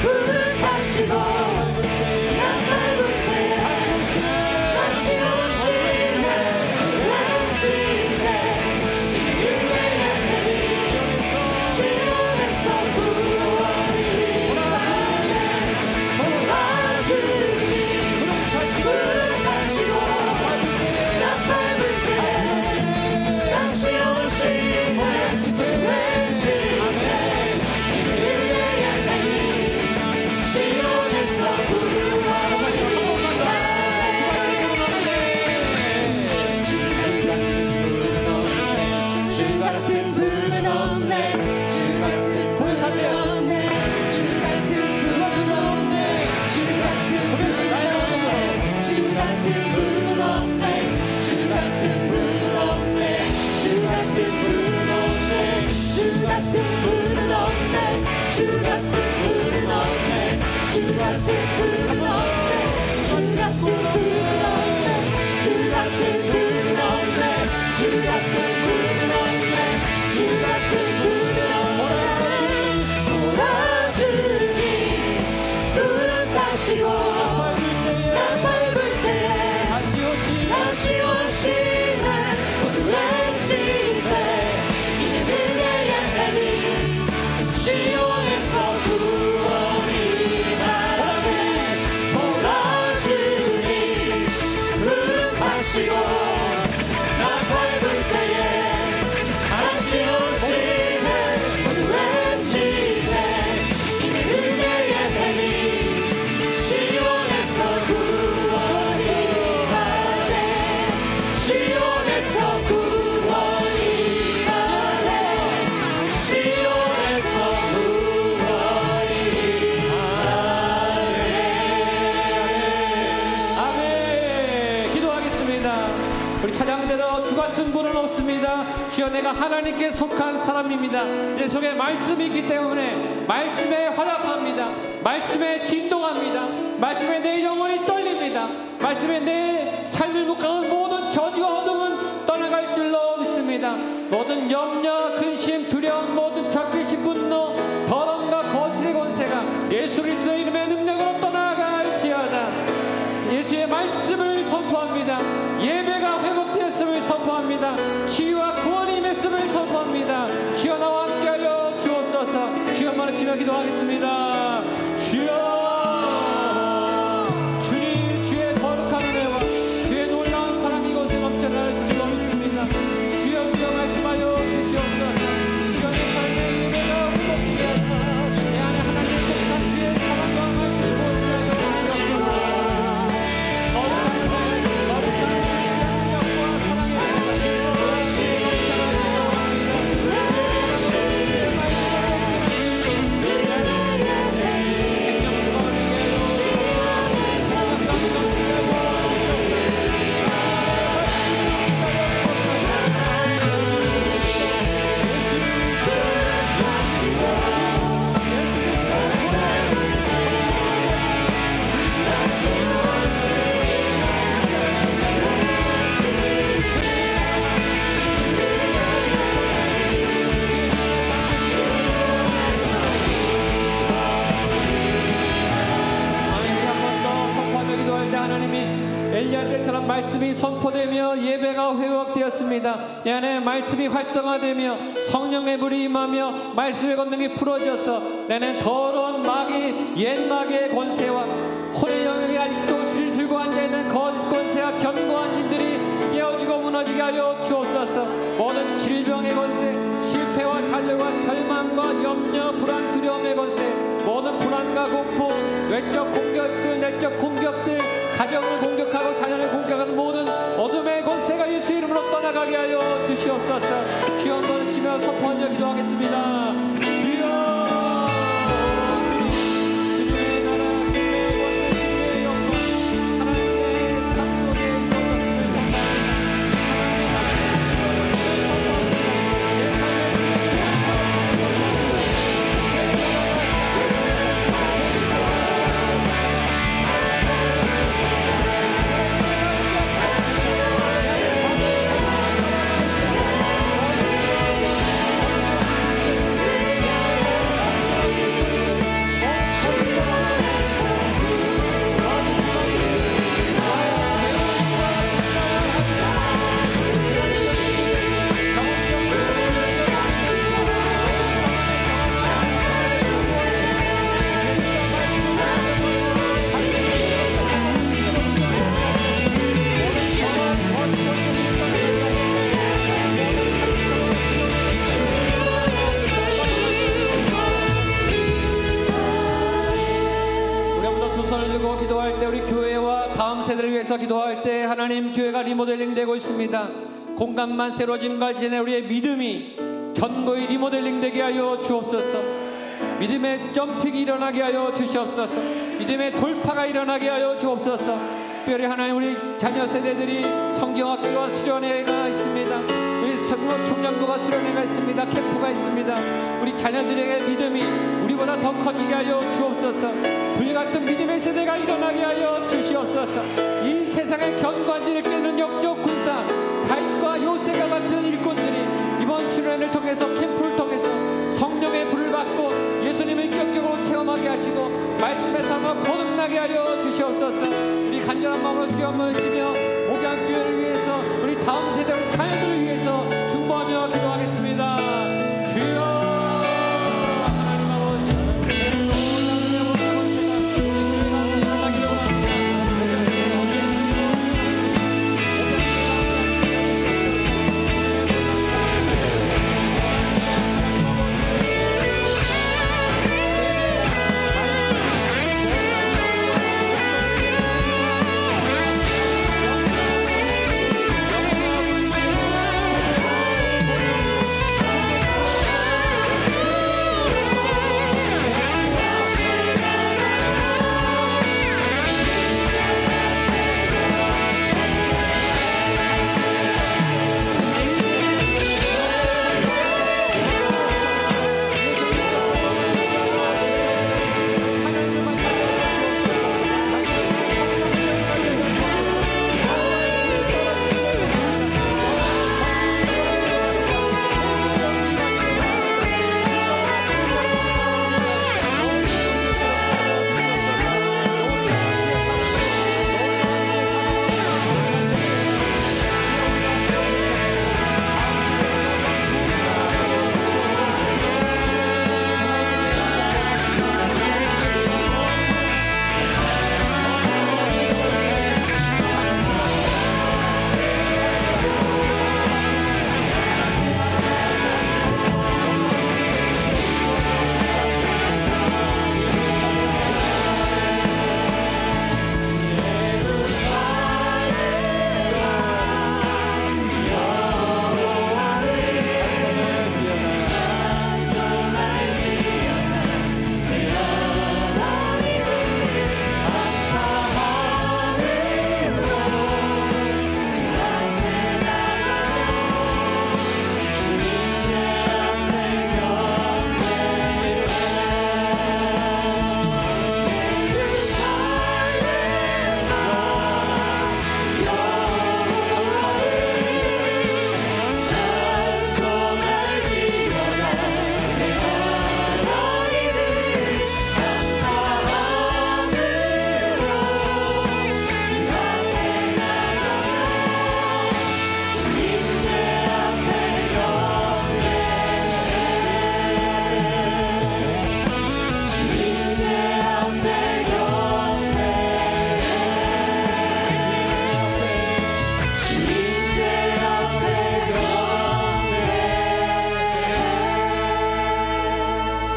불을 타시고 나 밟을 때에 다시 오시네. 외치세 이는 내의 힘 시온에서 구원이 나네. 보라 주님 불을 타시고 나 밟을 때에 다시 오시네. 외치세 이는 내의 힘 시온에서 구원이 주 같은 분은 없네. 주 같은 분은 없네. 주 같은 분은 없네. 주 같은 분은 없네. 주 같은 분은 없네. 주 같은 분은 없네. 주 같은 분은 없네. 주 같은 분은 없네. 주 같은 분은 없네. 주 같은 분은 없네. 주 같은 분은 없네. 주 같은 분은 없네. 주 같은 분은 없네. 주 같은 분은 없네. 보라 주님 불을 타시고 나 밟을 때에 다시 오시네. 모두 외치세 이는 내의 힘 시온에서 구원이 나네. 보라 주님 불을 타시고 나 밟을 때에 다시 오시네. 모두 외치세 이는 내의 힘 시온에서 구원이 나네. 시온에서 구원이 나네. 시온에서 구원이 나네. 아멘. 기도하겠습니다. 우리 찬양대로 주 같은 분은 없습니다. 주여 내가 하나님께 속한 사람입니다. 내 속에 말씀이 있기 때문에 말씀에 활약합니다. 말씀에 진동합니다. 말씀에 내 영혼이 떨립니다. 말씀에 내 삶을 묶어놓은 모든 저주와 어둠은 떠나갈 줄로 믿습니다. 모든 염려, 근심, 두려움, 모든 적개심, 분노, 더러움과 거짓의 권세가 예수 그리스도의 이름의 능력으로 떠나갈지어다. 예수의 말씀을 선포합니다. 예배가 회복되었음을 선포합니다. 치유와 구원이 안에서는 말씀이 선포되며 예배가 회복되었습니다. 내 안에 말씀이 활성화되며 성령의 불이 임하며 말씀의 권능이 풀어져서 나는 더러운 마귀 옛 마귀의 권세와 혼의 영역에 아직도 줄들고 앉아있는 거짓 권세와 견고한 힘들이 깨어지고 무너지게 하여 주옵소서. 모든 질병의 권세, 실패와 좌절과 절망과 염려, 불안, 두려움의 권세, 모든 불안과 공포, 외적 공격들, 내적 공격들, 가정을 공격하고 자녀를 공격하는 모든 어둠의 권세가 예수 이름으로 떠나가게 하여 주시옵소서. 주여 한번 치며 선포하며 기도하겠습니다. 주여 기도할 때 하나님 교회가 리모델링 되고 있습니다. 공간만 새로워지는 것 전에 우리의 믿음이 견고히 리모델링 되게 하여 주옵소서. 믿음의 점핑이 일어나게 하여 주시옵소서. 믿음의 돌파가 일어나게 하여 주옵소서. 특별히 하나님 우리 자녀 세대들이 성경학교와 수련회가 있습니다. 우리 성모 총량부가 수련회가 있습니다. 캠프가 있습니다. 우리 자녀들에게 믿음이 우리보다 더 커지게 하여 주옵소서. 불같은 믿음의 세대가 일어나게 하여 주시옵소서. 이 세상의 견고한지를 깨는 역적 군사 다윗과 요새가 같은 일꾼들이 이번 수련회를 통해서 캠프를 통해서 성령의 불을 받고 예수님을 인격적으로 체험하게 하시고 말씀의 삶을 거듭나게 하여 주시옵소서. 우리 간절한 마음으로 주여 한번 외치며 목양교회를 위해서 우리 다음 세대 우리 자녀들을 위해서 중보하며 기도하겠습니다. 주여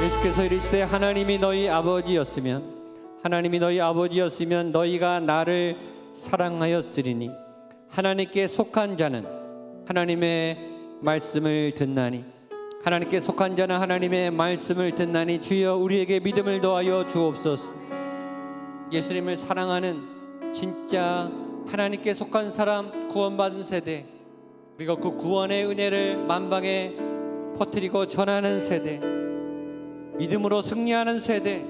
예수께서 이르시되 하나님이 너희 아버지였으면 너희가 나를 사랑하였으리니 하나님께 속한 자는 하나님의 말씀을 듣나니 주여 우리에게 믿음을 더하여 주옵소서. 예수님을 사랑하는 진짜 하나님께 속한 사람, 구원받은 세대, 그리고 그 구원의 은혜를 만방에 퍼뜨리고 전하는 세대, 믿음으로 승리하는 세대,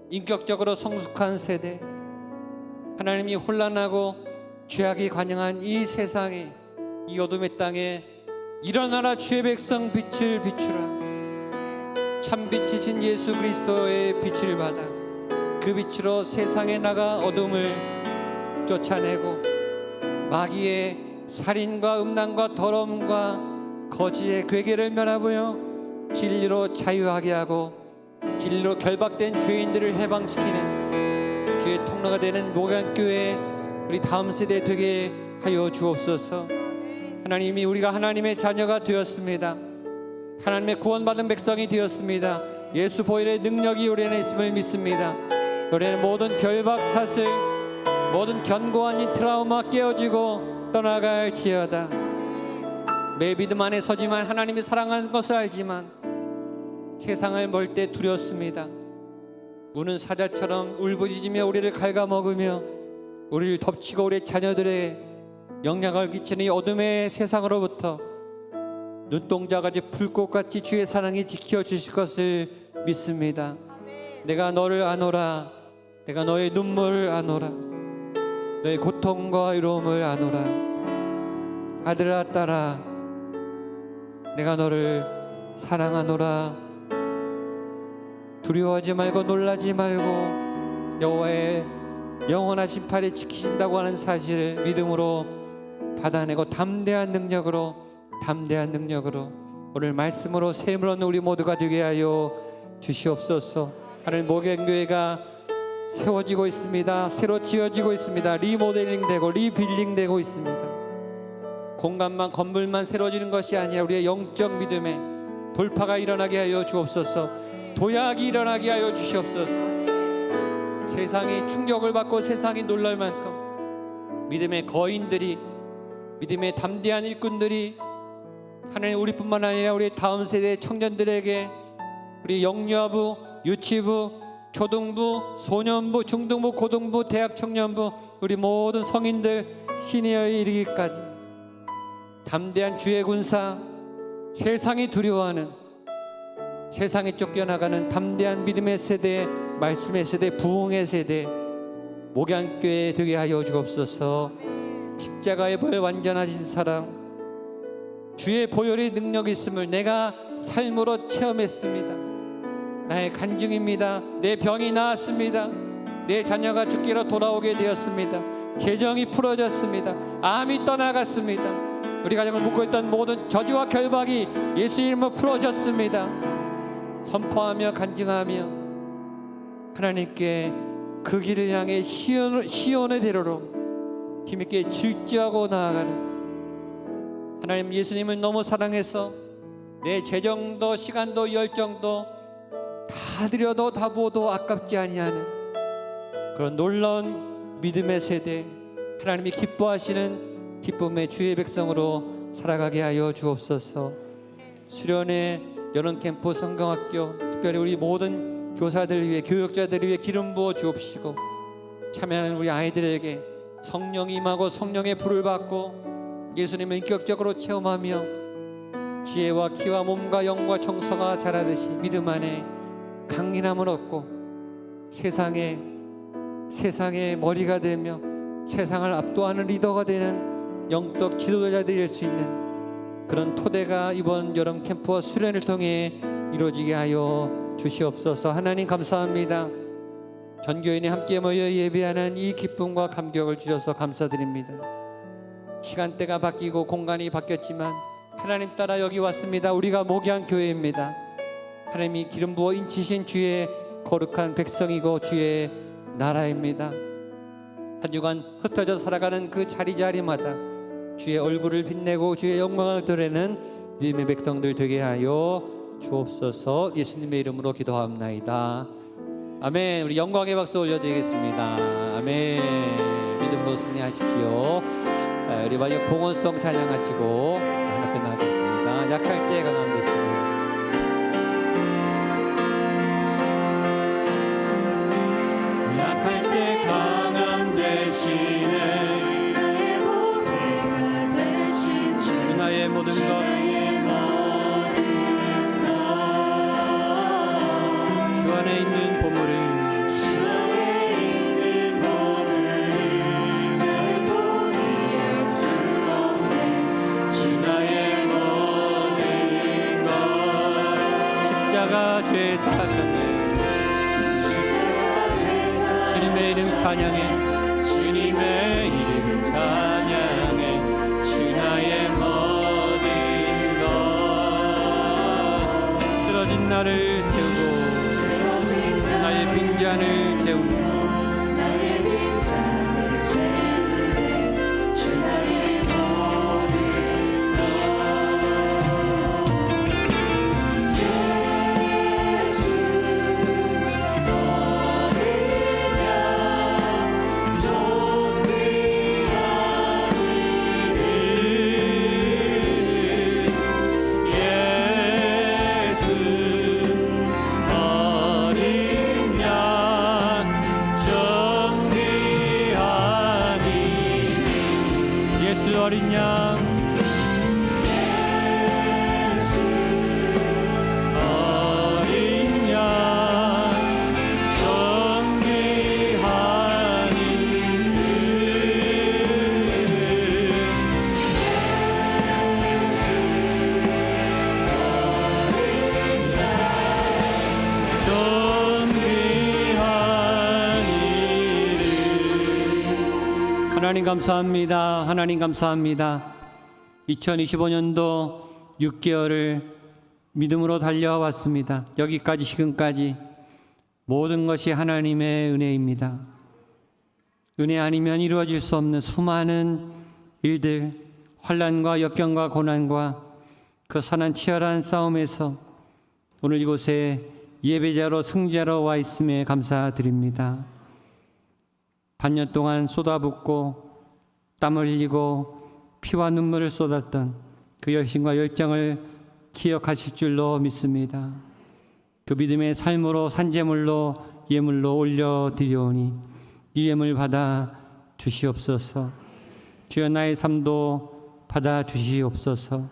인격적으로 성숙한 세대, 하나님이 혼란하고 죄악이 관영한 이 세상에, 이 어둠의 땅에 일어나라 주의 백성 빛을 비추라. 참빛이신 예수 그리스도의 빛을 받아 그 빛으로 세상에 나가 어둠을 쫓아내고 마귀의 살인과 음란과 더러움과 거지의 괴계를 멸하며 진리로 자유하게 하고 진리로 결박된 죄인들을 해방시키는 주의 통로가 되는 목양교회 우리 다음 세대 되게 하여 주옵소서. 하나님이 우리가 하나님의 자녀가 되었습니다. 하나님의 구원받은 백성이 되었습니다. 예수 보혈의 능력이 우리 안에 있음을 믿습니다. 우리는 모든 결박 사슬, 모든 견고한 이 트라우마 깨어지고 떠나갈지어다. 매 믿음 안에 서지만 하나님이 사랑하는 것을 알지만 세상을 멀 때 두렵습니다. 우는 사자처럼 울부짖으며 우리를 갉아먹으며 우리를 덮치고 우리 자녀들의 영향을 끼치는 이 어둠의 세상으로부터 눈동자같이 불꽃같이 주의 사랑이 지켜주실 것을 믿습니다. 내가 너를 아노라. 내가 너의 눈물을 아노라. 너의 고통과 외로움을 아노라. 아들아 딸아, 내가 너를 사랑하노라. 두려워하지 말고 놀라지 말고 여호와의 영원하신 팔에 지키신다고 하는 사실을 믿음으로 받아내고 담대한 능력으로 오늘 말씀으로 샘을 얻는 우리 모두가 되게 하여 주시옵소서. 하나님, 목양교회가 세워지고 있습니다. 새로 지어지고 있습니다. 리모델링되고 리빌딩되고 있습니다. 공간만, 건물만 새로지는 것이 아니라 우리의 영적 믿음에 돌파가 일어나게 하여 주옵소서. 도약이 일어나게 하여 주시옵소서. 세상이 충격을 받고 세상이 놀랄 만큼 믿음의 거인들이, 믿음의 담대한 일꾼들이 하나님, 우리뿐만 아니라 우리 다음 세대 청년들에게, 우리 영유아부, 유치부, 초등부, 소년부, 중등부, 고등부, 대학 청년부, 우리 모든 성인들 시니어에 이르기까지 담대한 주의 군사, 세상이 두려워하는, 세상에 쫓겨나가는 담대한 믿음의 세대, 말씀의 세대, 부흥의 세대, 목양교회 되게 하여 주옵소서. 십자가의 벌 완전하신 사랑, 주의 보혈의 능력이 있음을 내가 삶으로 체험했습니다. 나의 간증입니다. 내 병이 나았습니다. 내 자녀가 죽기로 돌아오게 되었습니다. 재정이 풀어졌습니다. 암이 떠나갔습니다. 우리 가정을 묶고 있던 모든 저주와 결박이 예수 이름으로 풀어졌습니다. 선포하며 간증하며 하나님께 그 길을 향해 시온의 대로로 힘있게 질주하고 나아가는 하나님, 예수님을 너무 사랑해서 내 재정도 시간도 열정도 다 드려도 다 부어도 아깝지 아니하는 그런 놀라운 믿음의 세대, 하나님이 기뻐하시는 기쁨의 주의 백성으로 살아가게 하여 주옵소서. 수련회 여름 캠프 성경학교, 특별히 우리 모든 교사들 위해, 교육자들 위해 기름 부어 주옵시고, 참여하는 우리 아이들에게 성령이 임하고 성령의 불을 받고 예수님을 인격적으로 체험하며 지혜와 키와 몸과 영과 정서가 자라듯이 믿음 안에 강인함을 얻고 세상의 머리가 되며 세상을 압도하는 리더가 되는 영적 지도자들이 될 수 있는 그런 토대가 이번 여름 캠프와 수련을 통해 이루어지게 하여 주시옵소서. 하나님, 감사합니다. 전교인이 함께 모여 예배하는 이 기쁨과 감격을 주셔서 감사드립니다. 시간대가 바뀌고 공간이 바뀌었지만 하나님 따라 여기 왔습니다. 우리가 목양교회입니다. 하나님이 기름 부어 인치신 주의 거룩한 백성이고 주의 나라입니다. 한 주간 흩어져 살아가는 그 자리자리마다 주의 얼굴을 빛내고 주의 영광을 드러내는 믿음의 백성들 되게 하여 주옵소서. 예수님의 이름으로 기도하옵나이다. 아멘. 우리 영광의 박수 올려드리겠습니다. 아멘. 믿음으로 승리하십시오. 우리 마지막 봉헌성 찬양하시고 하나 끝나겠습니다. 약할 때 강함 되시는 약할 때 강함 되시네 주 나의 모든 것 주 안에 있는 보물을 십자가 죄 사하셨네. 주님의 이름 찬양해. 주님의 이름 찬양해. 주 나의 모든 것 쓰러진 나를 세우고 나의 빈잔을 채우고 어린 양 어린 양 성귀하니 하나님 감사합니다. 하나님 감사합니다. 2025년도 6개월을 믿음으로 달려왔습니다. 여기까지 지금까지 모든 것이 하나님의 은혜입니다. 은혜 아니면 이루어질 수 없는 수많은 일들, 환난과 역경과 고난과 그 선한 치열한 싸움에서 오늘 이곳에 예배자로 승자로 와 있음에 감사드립니다. 반년 동안 쏟아붓고 땀 흘리고 피와 눈물을 쏟았던 그 열심과 열정을 기억하실 줄로 믿습니다. 그 믿음의 삶으로 산제물로 예물로 올려드리오니 이 예물 받아 주시옵소서. 주여 나의 삶도 받아 주시옵소서.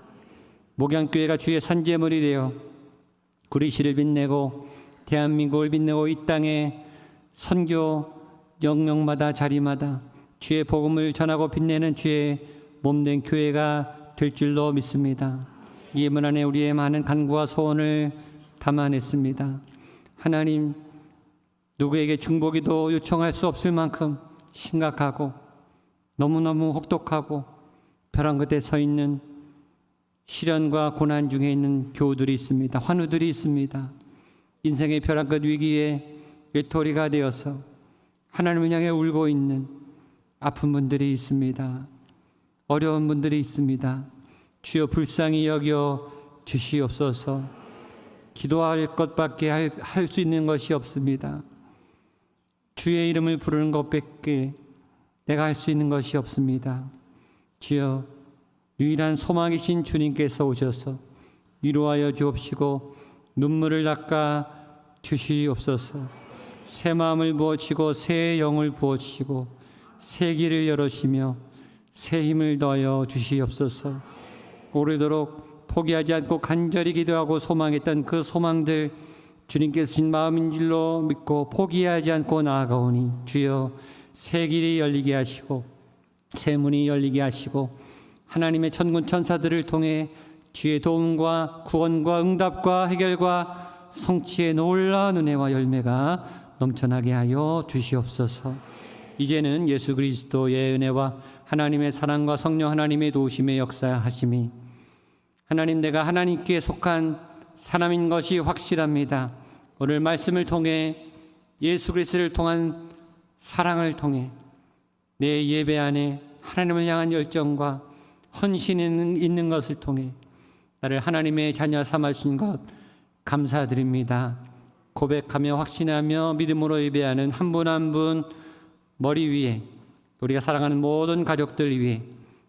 목양교회가 주의 산제물이 되어 구리시를 빛내고 대한민국을 빛내고 이 땅에 선교 영역마다 자리마다 주의 복음을 전하고 빛내는 주의 몸된 교회가 될 줄로 믿습니다. 이 예물 안에 우리의 많은 간구와 소원을 담아냈습니다. 하나님, 누구에게 중보기도 요청할 수 없을 만큼 심각하고 너무너무 혹독하고 벼랑 끝에 서 있는 시련과 고난 중에 있는 교우들이 있습니다. 환우들이 있습니다. 인생의 벼랑 끝 위기에 외톨이가 되어서 하나님을 향해 울고 있는 아픈 분들이 있습니다. 어려운 분들이 있습니다. 주여 불쌍히 여겨 주시옵소서. 기도할 것밖에 할 수 있는 것이 없습니다. 주의 이름을 부르는 것밖에 내가 할 수 있는 것이 없습니다. 주여 유일한 소망이신 주님께서 오셔서 위로하여 주옵시고 눈물을 닦아 주시옵소서. 새 마음을 부어주시고 새 영을 부어주시고 새 길을 열어주시며 새 힘을 더하여 주시옵소서. 오래도록 포기하지 않고 간절히 기도하고 소망했던 그 소망들 주님께서 주신 마음인 줄로 믿고 포기하지 않고 나아가오니 주여 새 길이 열리게 하시고 새 문이 열리게 하시고 하나님의 천군 천사들을 통해 주의 도움과 구원과 응답과 해결과 성취의 놀라운 은혜와 열매가 넘쳐나게 하여 주시옵소서. 이제는 예수 그리스도의 은혜와 하나님의 사랑과 성령 하나님의 도우심의 역사하심이 하나님, 내가 하나님께 속한 사람인 것이 확실합니다. 오늘 말씀을 통해 예수 그리스도를 통한 사랑을 통해 내 예배 안에 하나님을 향한 열정과 헌신이 있는 것을 통해 나를 하나님의 자녀 삼아 주신 것 감사드립니다. 고백하며 확신하며 믿음으로 예배하는 한 분 한 분 머리 위에 우리가 사랑하는 모든 가족들 위에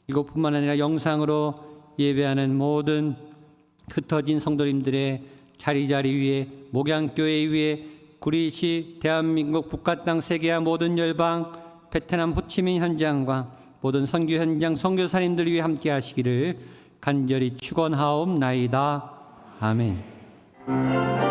이곳뿐만 아니라 영상으로 예배하는 모든 흩어진 성도님들의 자리자리 위에 목양교회 위에 구리시 대한민국 북한 땅 세계와 모든 열방 베트남 호치민 현장과 모든 선교 현장 선교사님들 위해 함께 하시기를 간절히 축원하옵나이다. 아멘.